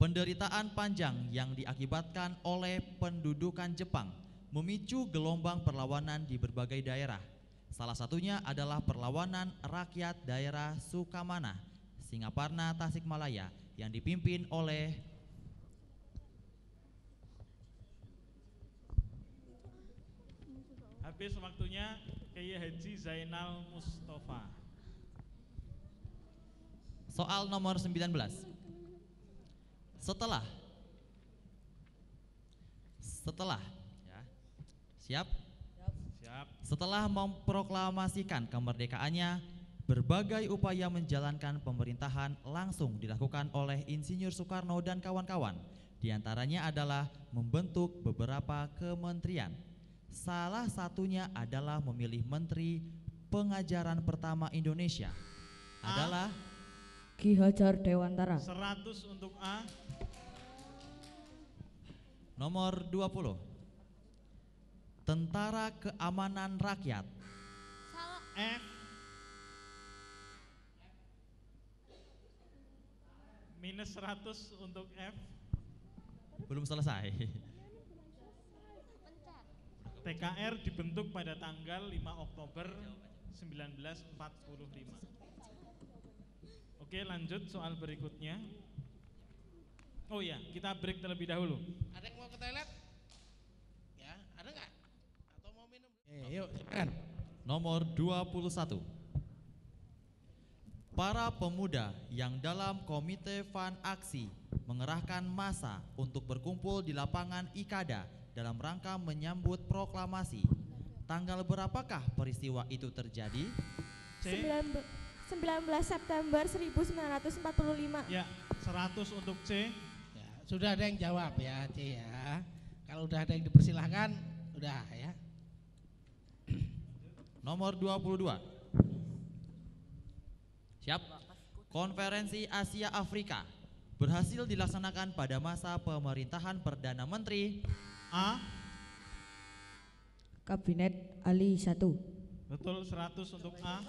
Penderitaan panjang yang diakibatkan oleh pendudukan Jepang memicu gelombang perlawanan di berbagai daerah. Salah satunya adalah perlawanan rakyat daerah Sukamana, Singaparna, Tasikmalaya yang dipimpin oleh Habis waktunya Kiai Haji Zainal Mustafa. soal nomor 19. Setelah ya. Siap? Siap. Setelah memproklamasikan kemerdekaannya, berbagai upaya menjalankan pemerintahan langsung dilakukan oleh Insinyur Soekarno dan kawan-kawan. Di antaranya adalah membentuk beberapa kementerian. Salah satunya adalah memilih Menteri Pengajaran pertama Indonesia adalah Ki Hajar Dewantara. 100 untuk A. nomor 20. Tentara Keamanan Rakyat. F. Minus 100 untuk F. Belum selesai. TKR dibentuk pada tanggal 5 Oktober 1945. Oke, lanjut soal berikutnya. Oh ya, kita break terlebih dahulu. Ada yang mau ke toilet? Ya, ada nggak? Atau mau minum? Yuk, silakan. Nomor 21. Para pemuda yang dalam Komite Fun Aksi mengerahkan massa untuk berkumpul di lapangan Ikada dalam rangka menyambut proklamasi. Tanggal berapakah peristiwa itu terjadi? C. 19 September 1945. Ya, 100 untuk C. Ya, sudah ada yang jawab ya, C ya. Kalau udah ada yang dipersilahkan, udah ya. Nomor 22. Siap. Konferensi Asia Afrika berhasil dilaksanakan pada masa pemerintahan Perdana Menteri A. Kabinet Ali 1. Betul, 100 untuk A.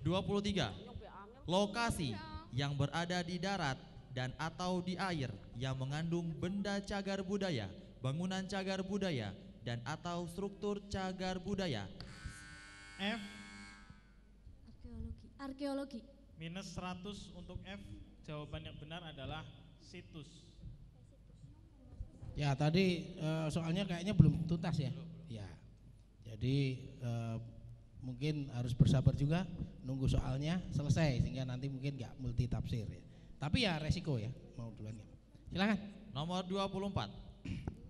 23. Lokasi yang berada di darat dan atau di air yang mengandung benda cagar budaya, bangunan cagar budaya, dan atau struktur cagar budaya. F. Arkeologi. Minus 100 untuk F. Jawaban yang benar adalah situs. Ya tadi soalnya kayaknya belum tuntas ya. Ya. Jadi mungkin harus bersabar juga nunggu soalnya selesai sehingga nanti mungkin nggak multi tafsir ya. Tapi ya resiko ya. Mau duluan nggak? Silakan. Nomor 24.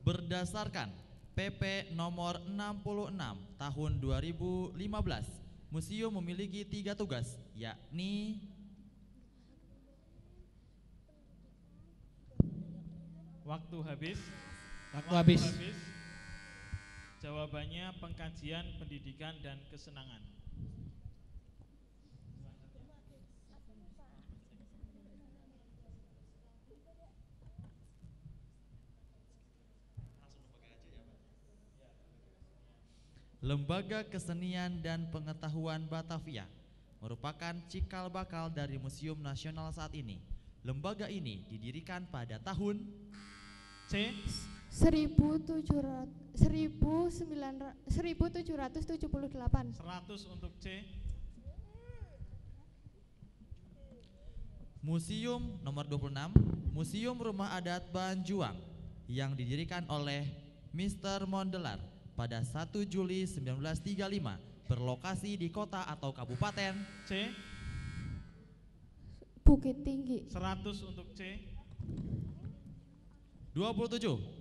Berdasarkan PP nomor 66 tahun 2015, museum memiliki 3 tugas, yakni Waktu habis. Waktu habis. Jawabannya pengkajian, pendidikan, dan kesenangan. Lembaga Kesenian dan Pengetahuan Batavia merupakan cikal bakal dari Museum Nasional saat ini. Lembaga ini didirikan pada tahun C. 1778. 100 untuk C. Museum nomor 26, Museum Rumah Adat Banjuang yang didirikan oleh Mr. Mondelar pada 1 Juli 1935, berlokasi di kota atau kabupaten C. Bukit Tinggi. 100 untuk C. 27.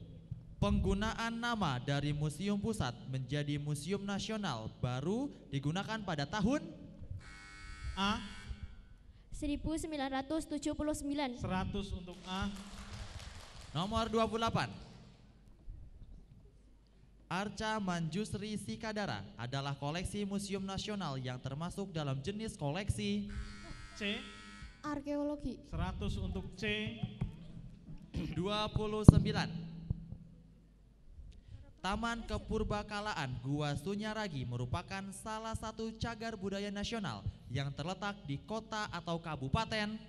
Penggunaan nama dari Museum Pusat menjadi Museum Nasional baru digunakan pada tahun A. 1979. 100 untuk A. Nomor 28. Arca Manjusri Sikadara adalah koleksi Museum Nasional yang termasuk dalam jenis koleksi C. Arkeologi. 100 untuk C. 29. Taman Kepurbakalaan Gua Sunyaragi merupakan salah satu cagar budaya nasional yang terletak di kota atau kabupaten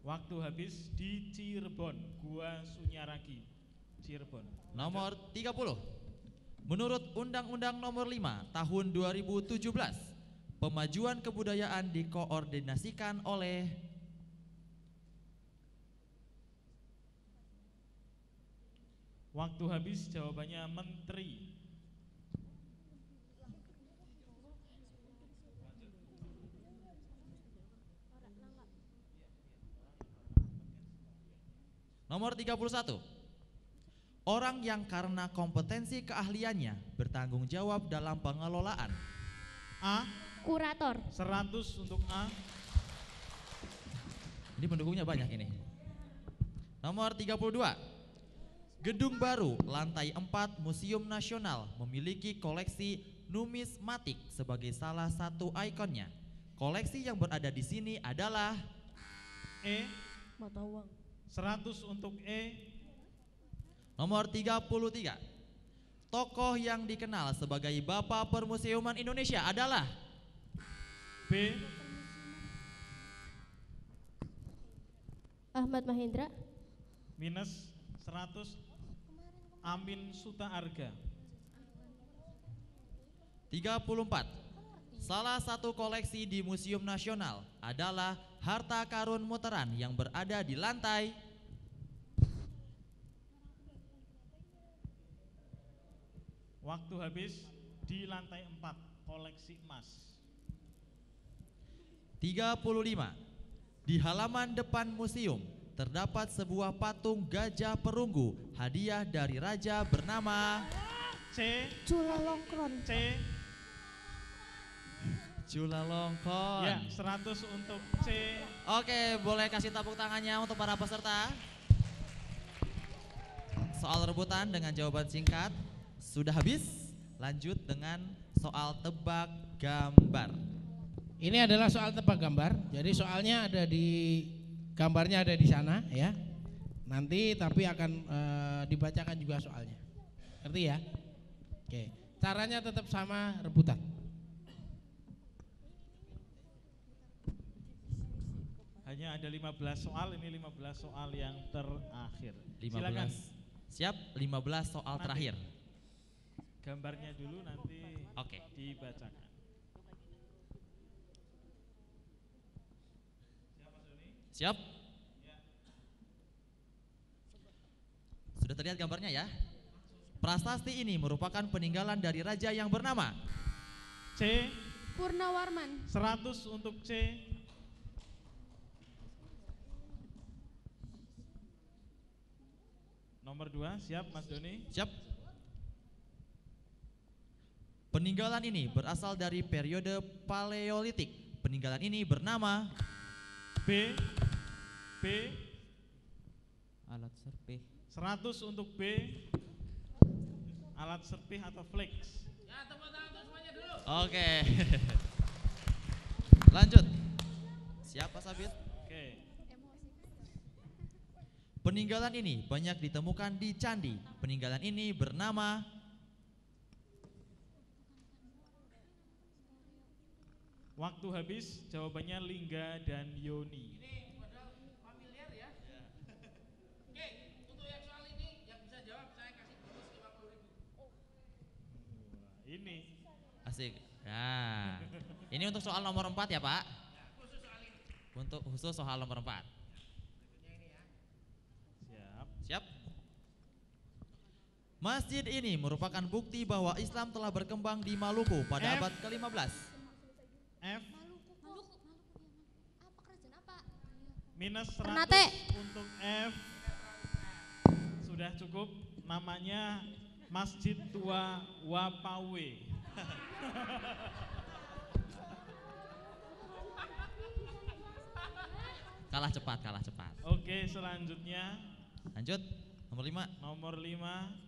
Waktu habis di Cirebon, Gua Sunyaragi, Cirebon. Nomor 30. Menurut Undang-Undang Nomor 5 Tahun 2017, pemajuan kebudayaan dikoordinasikan oleh Waktu habis, jawabannya Menteri. Nomor 31. Orang yang karena kompetensi keahliannya bertanggung jawab dalam pengelolaan A. Kurator. 100 untuk A. Ini pendukungnya banyak ini. Nomor 32. Gedung baru lantai 4 Museum Nasional memiliki koleksi numismatik sebagai salah satu ikonnya. Koleksi yang berada di sini adalah E. Mata uang. 100 untuk E. nomor 33. Tokoh yang dikenal sebagai Bapak Permuseuman Indonesia adalah B. Ahmad Mahendra. Minus 100. Amin Suta Arga. 34. Salah satu koleksi di Museum Nasional adalah harta karun muteran yang berada di lantai. Waktu habis di lantai 4 koleksi emas. 35. Di halaman depan museum terdapat sebuah patung gajah perunggu hadiah dari raja bernama C. Chulalongkorn. C. Chulalongkorn. Ya, 100 untuk C. Oke, boleh kasih tepuk tangannya untuk para peserta. Soal rebutan dengan jawaban singkat sudah habis. Lanjut dengan soal tebak gambar. Ini adalah soal tebak gambar. Jadi soalnya ada di gambarnya ada di sana ya. Nanti tapi akan dibacakan juga soalnya. Ngerti ya? Oke. Caranya tetap sama, rebutan. Hanya ada 15 soal, ini 15 soal yang terakhir. 15. Silakan. Siap, 15 soal Nanti. terakhir. Gambarnya dulu nanti Oke. dibacakan. Siap? Sudah terlihat gambarnya ya? Prasasti ini merupakan peninggalan dari raja yang bernama C. Purnawarman. 100 untuk C. Nomor 2, siap Mas Doni? Siap. Peninggalan ini berasal dari periode Paleolitik. Peninggalan ini bernama B. B. Alat serpih. 100 untuk B. Alat serpih atau flex. Ya, tepuk tangan untuk semuanya dulu. Oke. Lanjut. Siapa Sabit? Oke. Peninggalan ini banyak ditemukan di candi. Peninggalan ini bernama Waktu habis, jawabannya Lingga dan Yoni. Ini padahal familiar ya. Oke, untuk yang soal ini yang bisa jawab saya kasih bonus 50.000. Ini asik. Nah, ini untuk soal nomor 4 ya Pak. Khusus soal ini. Untuk khusus soal nomor 4. siap. Siap? Masjid ini merupakan bukti bahwa Islam telah berkembang di Maluku pada F. abad ke-15. F Apa kerajaan apa? minus 100 Ternate. untuk F. Sudah cukup. Namanya Masjid Tua Wapawe. Kalah cepat, kalah cepat. Oke, selanjutnya Lanjut, nomor 5. nomor 5.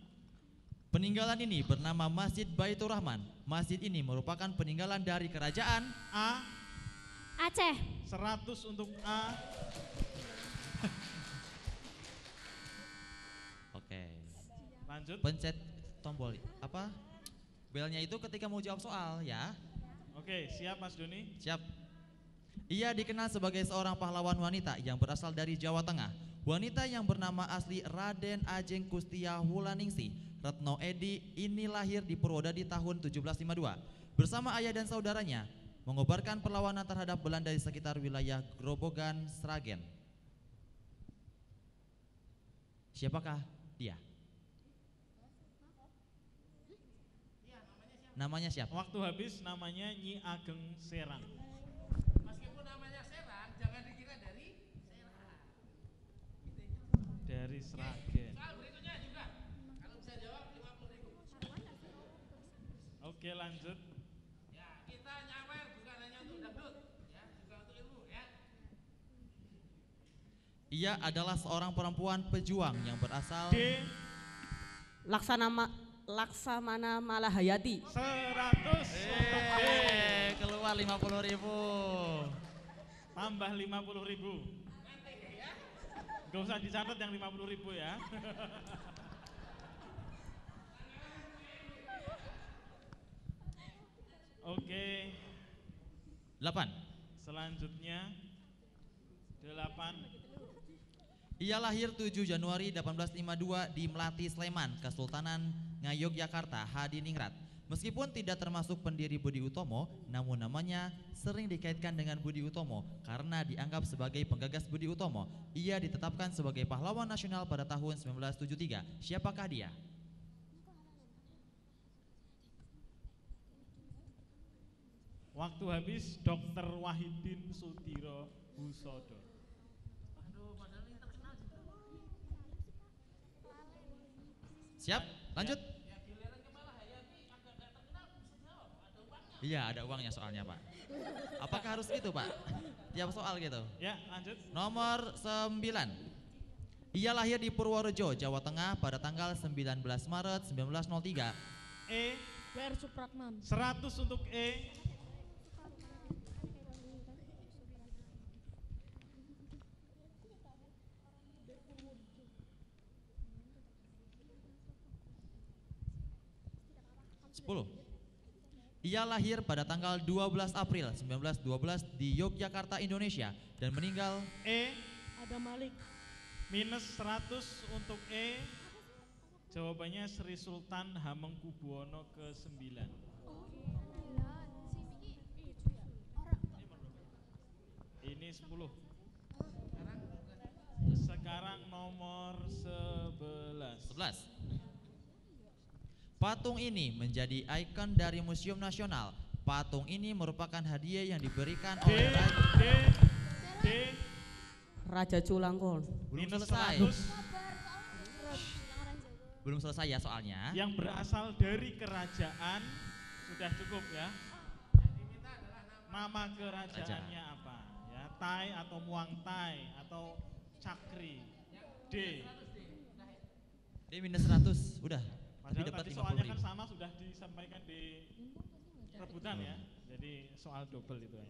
Peninggalan ini bernama Masjid Baitur Rahman. Masjid ini merupakan peninggalan dari kerajaan A. Aceh. 100 untuk A. Oke. Lanjut. Pencet tombol apa? Belnya itu ketika mau jawab soal ya. Oke, siap Mas Doni? Siap. Ia dikenal sebagai seorang pahlawan wanita yang berasal dari Jawa Tengah. Wanita yang bernama asli Raden Ajeng Kustia Wulaningsih Retno Edi ini lahir di Purwodadi tahun 1752. Bersama ayah dan saudaranya mengobarkan perlawanan terhadap Belanda di sekitar wilayah Grobogan, Sragen. Siapakah dia? Namanya siapa? Waktu habis, namanya Nyi Ageng Serang. Meskipun namanya Serang, jangan dikira dari Serang. Dari Sragen. Soal berikutnya juga. Kalau bisa jawab 50.000. Oke, lanjut. Ya, kita nyawer bukan hanya untuk dangdut, ya, juga untuk ilmu, ya. Ia adalah seorang perempuan pejuang yang berasal D. Laksamana Malahayati. 100 untuk D. keluar 50.000. Tambah 50.000. Gak usah dicatat yang 50.000 ya. Oke, 8. selanjutnya 8. Ia lahir 7 Januari 1852 di Melati, Sleman, Kesultanan Ngayogyakarta, Hadiningrat. Meskipun tidak termasuk pendiri Budi Utomo, namun namanya sering dikaitkan dengan Budi Utomo karena dianggap sebagai penggagas Budi Utomo. Ia ditetapkan sebagai pahlawan nasional pada tahun 1973. Siapakah dia? Waktu habis. Dr. Wahidin Sudiro Husodo. Siap? Lanjut. Iya, ada uangnya soalnya, Pak. Apakah harus gitu, Pak? Tiap soal gitu. Ya, lanjut. Nomor 9. Ia lahir di Purworejo, Jawa Tengah pada tanggal 19 Maret 1903. E. W.R. Supratman. 100 untuk E. Ia lahir pada tanggal 12 April 1912 di Yogyakarta, Indonesia dan meninggal. E. Adam Malik. Minus 100 untuk E. Jawabannya Sri Sultan Hamengkubuwono ke-9. Ini 10. Sekarang nomor 11. Patung ini menjadi ikon dari Museum Nasional. Patung ini merupakan hadiah yang diberikan D. oleh D. Raja Chulangkong. Belum Minus selesai. 100 Belum selesai ya soalnya. yang berasal dari kerajaan. Sudah cukup ya. Nama kerajaannya apa? Ya, Tai atau Muang Tai atau Cakri. D. D minus 100, udah. Tapi Padahal dapat tadi 50 soalnya kan ribu. sama sudah disampaikan di rebutan ya. Jadi soal double itu ya.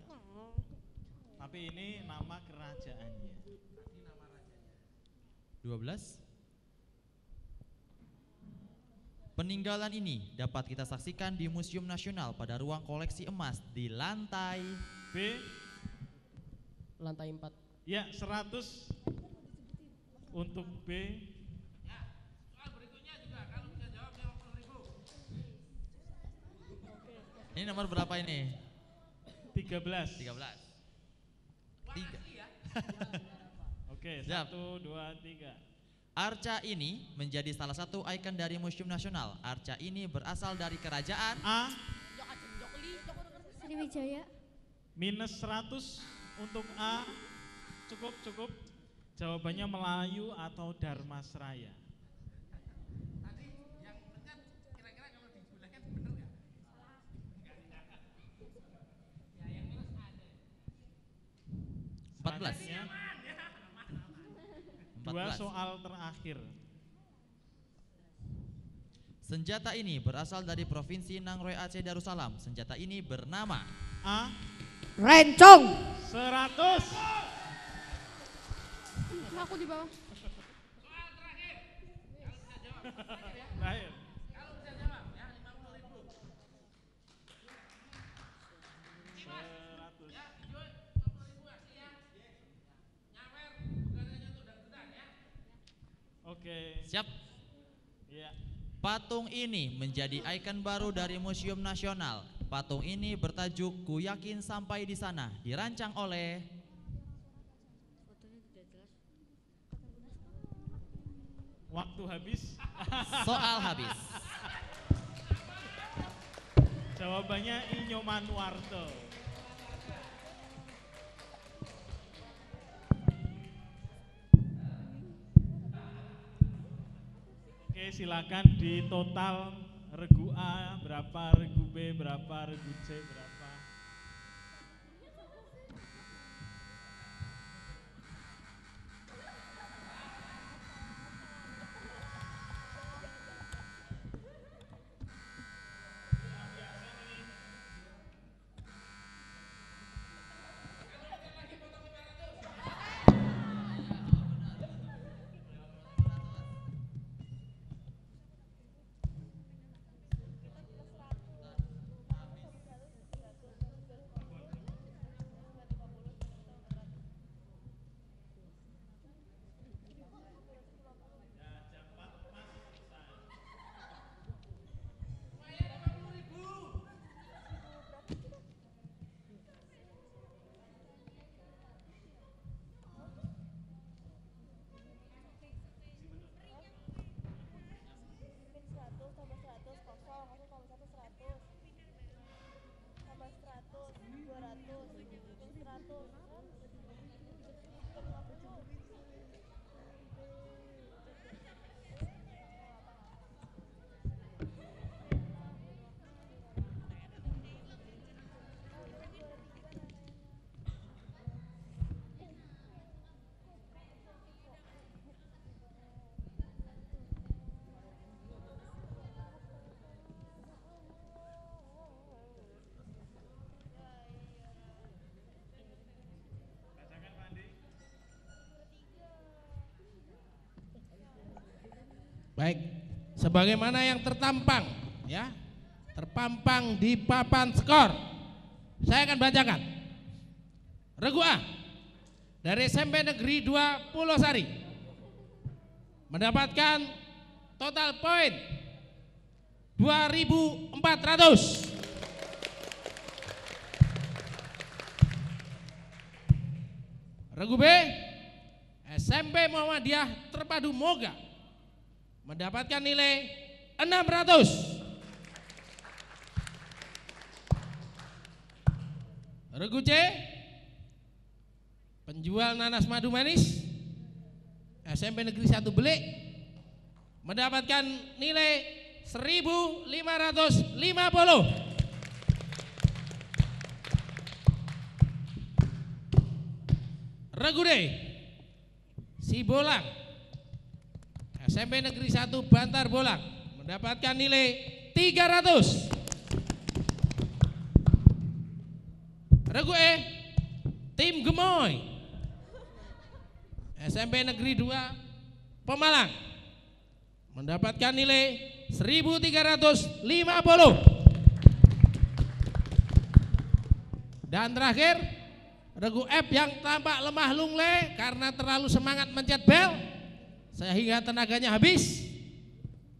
Tapi ini nama kerajaannya. 12. Peninggalan ini dapat kita saksikan di Museum Nasional pada ruang koleksi emas di lantai B. Lantai 4. Ya, 100 untuk B. Ini nomor berapa ini? 13. 13. 3. Oke, Siap. 1, 2, 3. Arca ini menjadi salah satu ikon dari Museum Nasional. Arca ini berasal dari kerajaan A. Sriwijaya. Minus 100 untuk A. Cukup. Jawabannya Melayu atau Dharmasraya. Selanjutnya, 2 14. soal terakhir. Senjata ini berasal dari Provinsi Nanggroe Aceh Darussalam. Senjata ini bernama A. Rencong. 100. Aku di bawah. Terakhir. Oke. Siap. Ya. Patung ini menjadi ikon baru dari Museum Nasional. Patung ini bertajuk Ku Yakin Sampai di Sana, dirancang oleh Waktu habis. soal habis. Jawabannya Inyo Manuarto. Oke, silakan di total regu A berapa, regu B berapa, regu C berapa. Baik, sebagaimana yang tertampang ya, terpampang di papan skor. Saya akan bacakan. Regu A dari SMP Negeri 2 Pulau Sari mendapatkan total poin 2.400. Regu B SMP Muhammadiyah Terpadu Moga mendapatkan nilai 600. Regu C penjual nanas madu manis SMP Negeri 1 Belik mendapatkan nilai 1.550. Regu D Sibolang SMP Negeri 1 Bantar Bolang mendapatkan nilai 300. Regu E Tim Gemoy SMP Negeri 2 Pemalang mendapatkan nilai 1.350. Dan terakhir Regu F yang tampak lemah lungle karena terlalu semangat mencet bel sehingga tenaganya habis,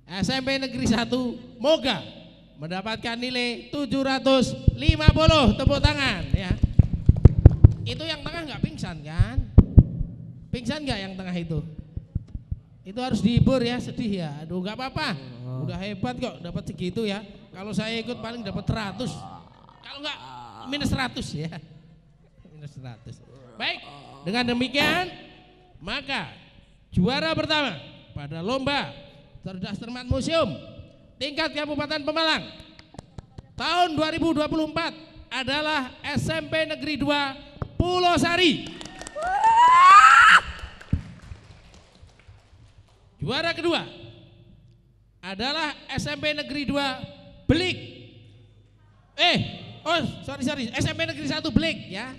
SMP Negeri 1 Moga mendapatkan nilai 750. Tepuk tangan ya. Itu yang tengah nggak pingsan kan? Pingsan nggak yang tengah itu? Itu harus dihibur ya, sedih ya. Aduh nggak apa-apa, udah hebat kok dapat segitu ya. Kalau saya ikut paling dapat 100, kalau nggak minus 100 ya. Minus 100. Baik, dengan demikian maka juara pertama pada lomba Cerdas Cermat Museum tingkat Kabupaten Pemalang tahun 2024 adalah SMP Negeri 2 Pulau Sari. Juara kedua adalah SMP Negeri 2 Belik. Sorry, SMP Negeri 1 Belik ya.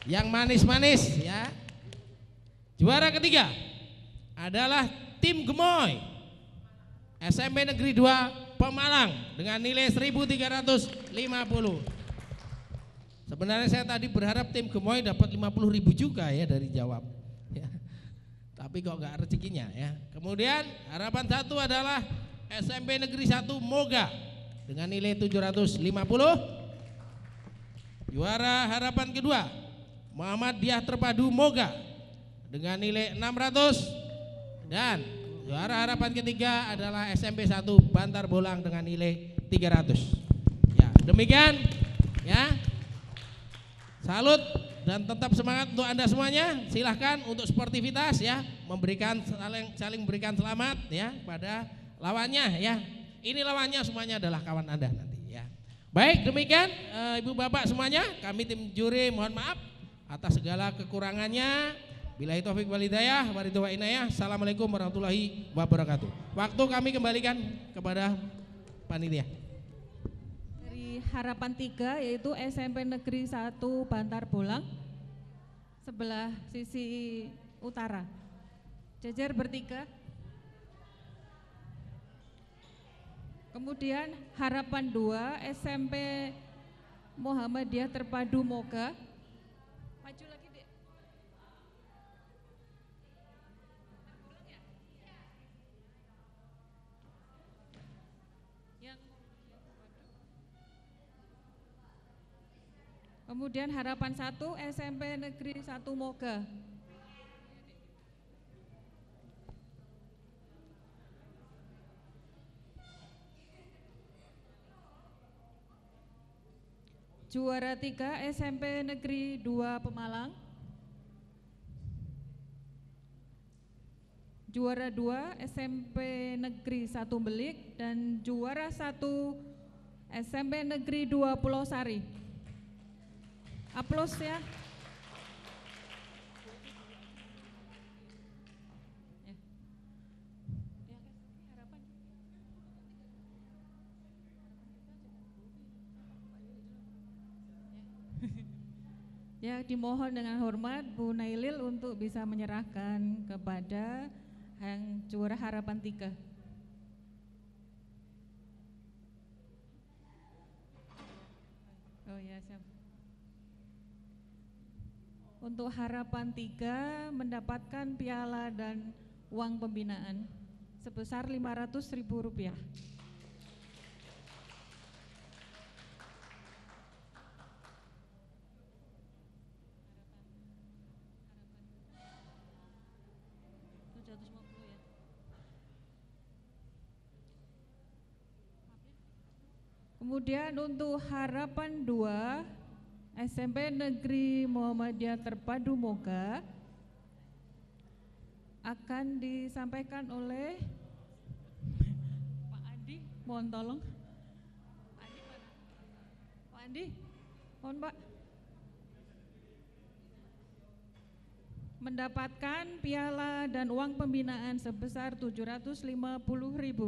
Yang manis-manis ya. Juara ketiga adalah Tim Gemoy SMP Negeri 2 Pemalang dengan nilai 1.350. Sebenarnya saya tadi berharap Tim Gemoy dapat 50.000 juga ya dari jawab ya. Tapi kok nggak rezekinya ya. Kemudian harapan satu adalah SMP Negeri 1 Moga dengan nilai 750. Juara harapan kedua Muhammadiyah Terpadu Moga dengan nilai 600. Dan juara harapan ketiga adalah SMP 1 Bantar Bolang dengan nilai 300. Ya, demikian ya. Salut dan tetap semangat untuk Anda semuanya. Silahkan untuk sportivitas ya, memberikan saling berikan selamat ya pada lawannya ya. Ini lawannya semuanya adalah kawan Anda nanti ya. Baik, demikian Ibu Bapak semuanya, kami tim juri mohon maaf atas segala kekurangannya. Billahi taufik wal hidayah, waridhu wa inayah. Assalamualaikum warahmatullahi wabarakatuh. Waktu kami kembalikan kepada panitia. Dari harapan 3 yaitu SMP Negeri 1 Bantar Bolang sebelah sisi utara. Jejer bertiga. Kemudian harapan 2 SMP Muhammadiyah Terpadu Moga. Maju lagi Dek. Kemudian harapan 1 SMP Negeri 1 Moga. Juara 3 SMP Negeri 2 Pemalang. Juara 2 SMP Negeri 1 Belik dan juara 1 SMP Negeri 2 Pulau Sari. Aplaus ya. Ya, dimohon dengan hormat Bu Nailil untuk bisa menyerahkan kepada yang juara harapan 3. Oh ya, siap. Untuk harapan 3 mendapatkan piala dan uang pembinaan sebesar Rp500.000. Kemudian untuk harapan 2 SMP Negeri Muhammadiyah Terpadu Moga akan disampaikan oleh Pak Andi. Mohon tolong. Pak Andi mana? Pak Andi, mohon Pak. Mendapatkan piala dan uang pembinaan sebesar Rp750.000.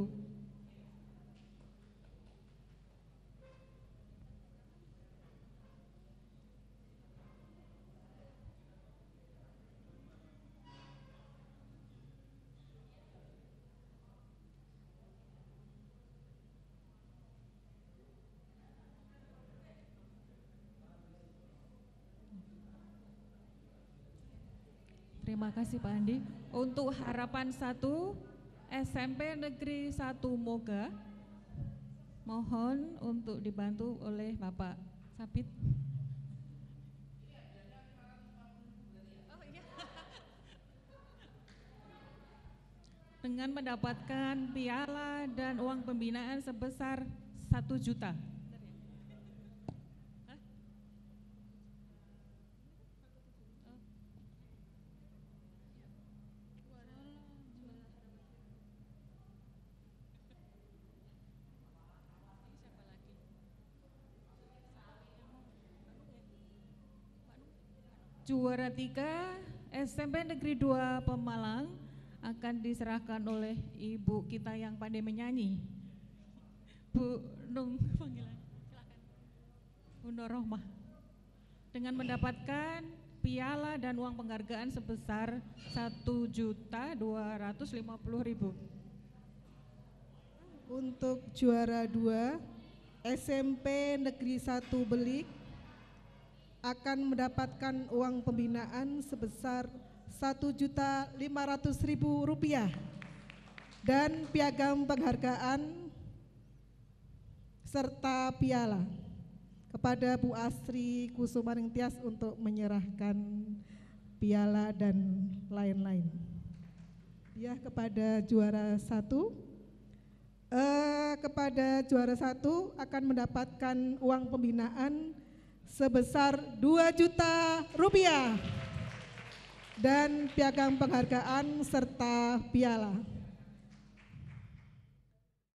Terima kasih Pak Andi. Untuk harapan 1 SMP Negeri 1 Moga, mohon untuk dibantu oleh Bapak Sabit. Dengan mendapatkan piala dan uang pembinaan sebesar 1 juta. Juara 3 SMP Negeri 2 Pemalang akan diserahkan oleh ibu kita yang pandai menyanyi, Bu Nung, panggilan, silakan. Bu Nur Rohmah, dengan mendapatkan piala dan uang penghargaan sebesar Rp1.250.000. Untuk juara 2 SMP Negeri 1 Belik akan mendapatkan uang pembinaan sebesar Rp1.500.000 dan piagam penghargaan serta piala kepada Bu Asri Kusumaning Tias untuk menyerahkan piala dan lain-lain. Ya, kepada juara 1. Kepada juara 1 akan mendapatkan uang pembinaan sebesar Rp2 juta dan piagam penghargaan serta piala.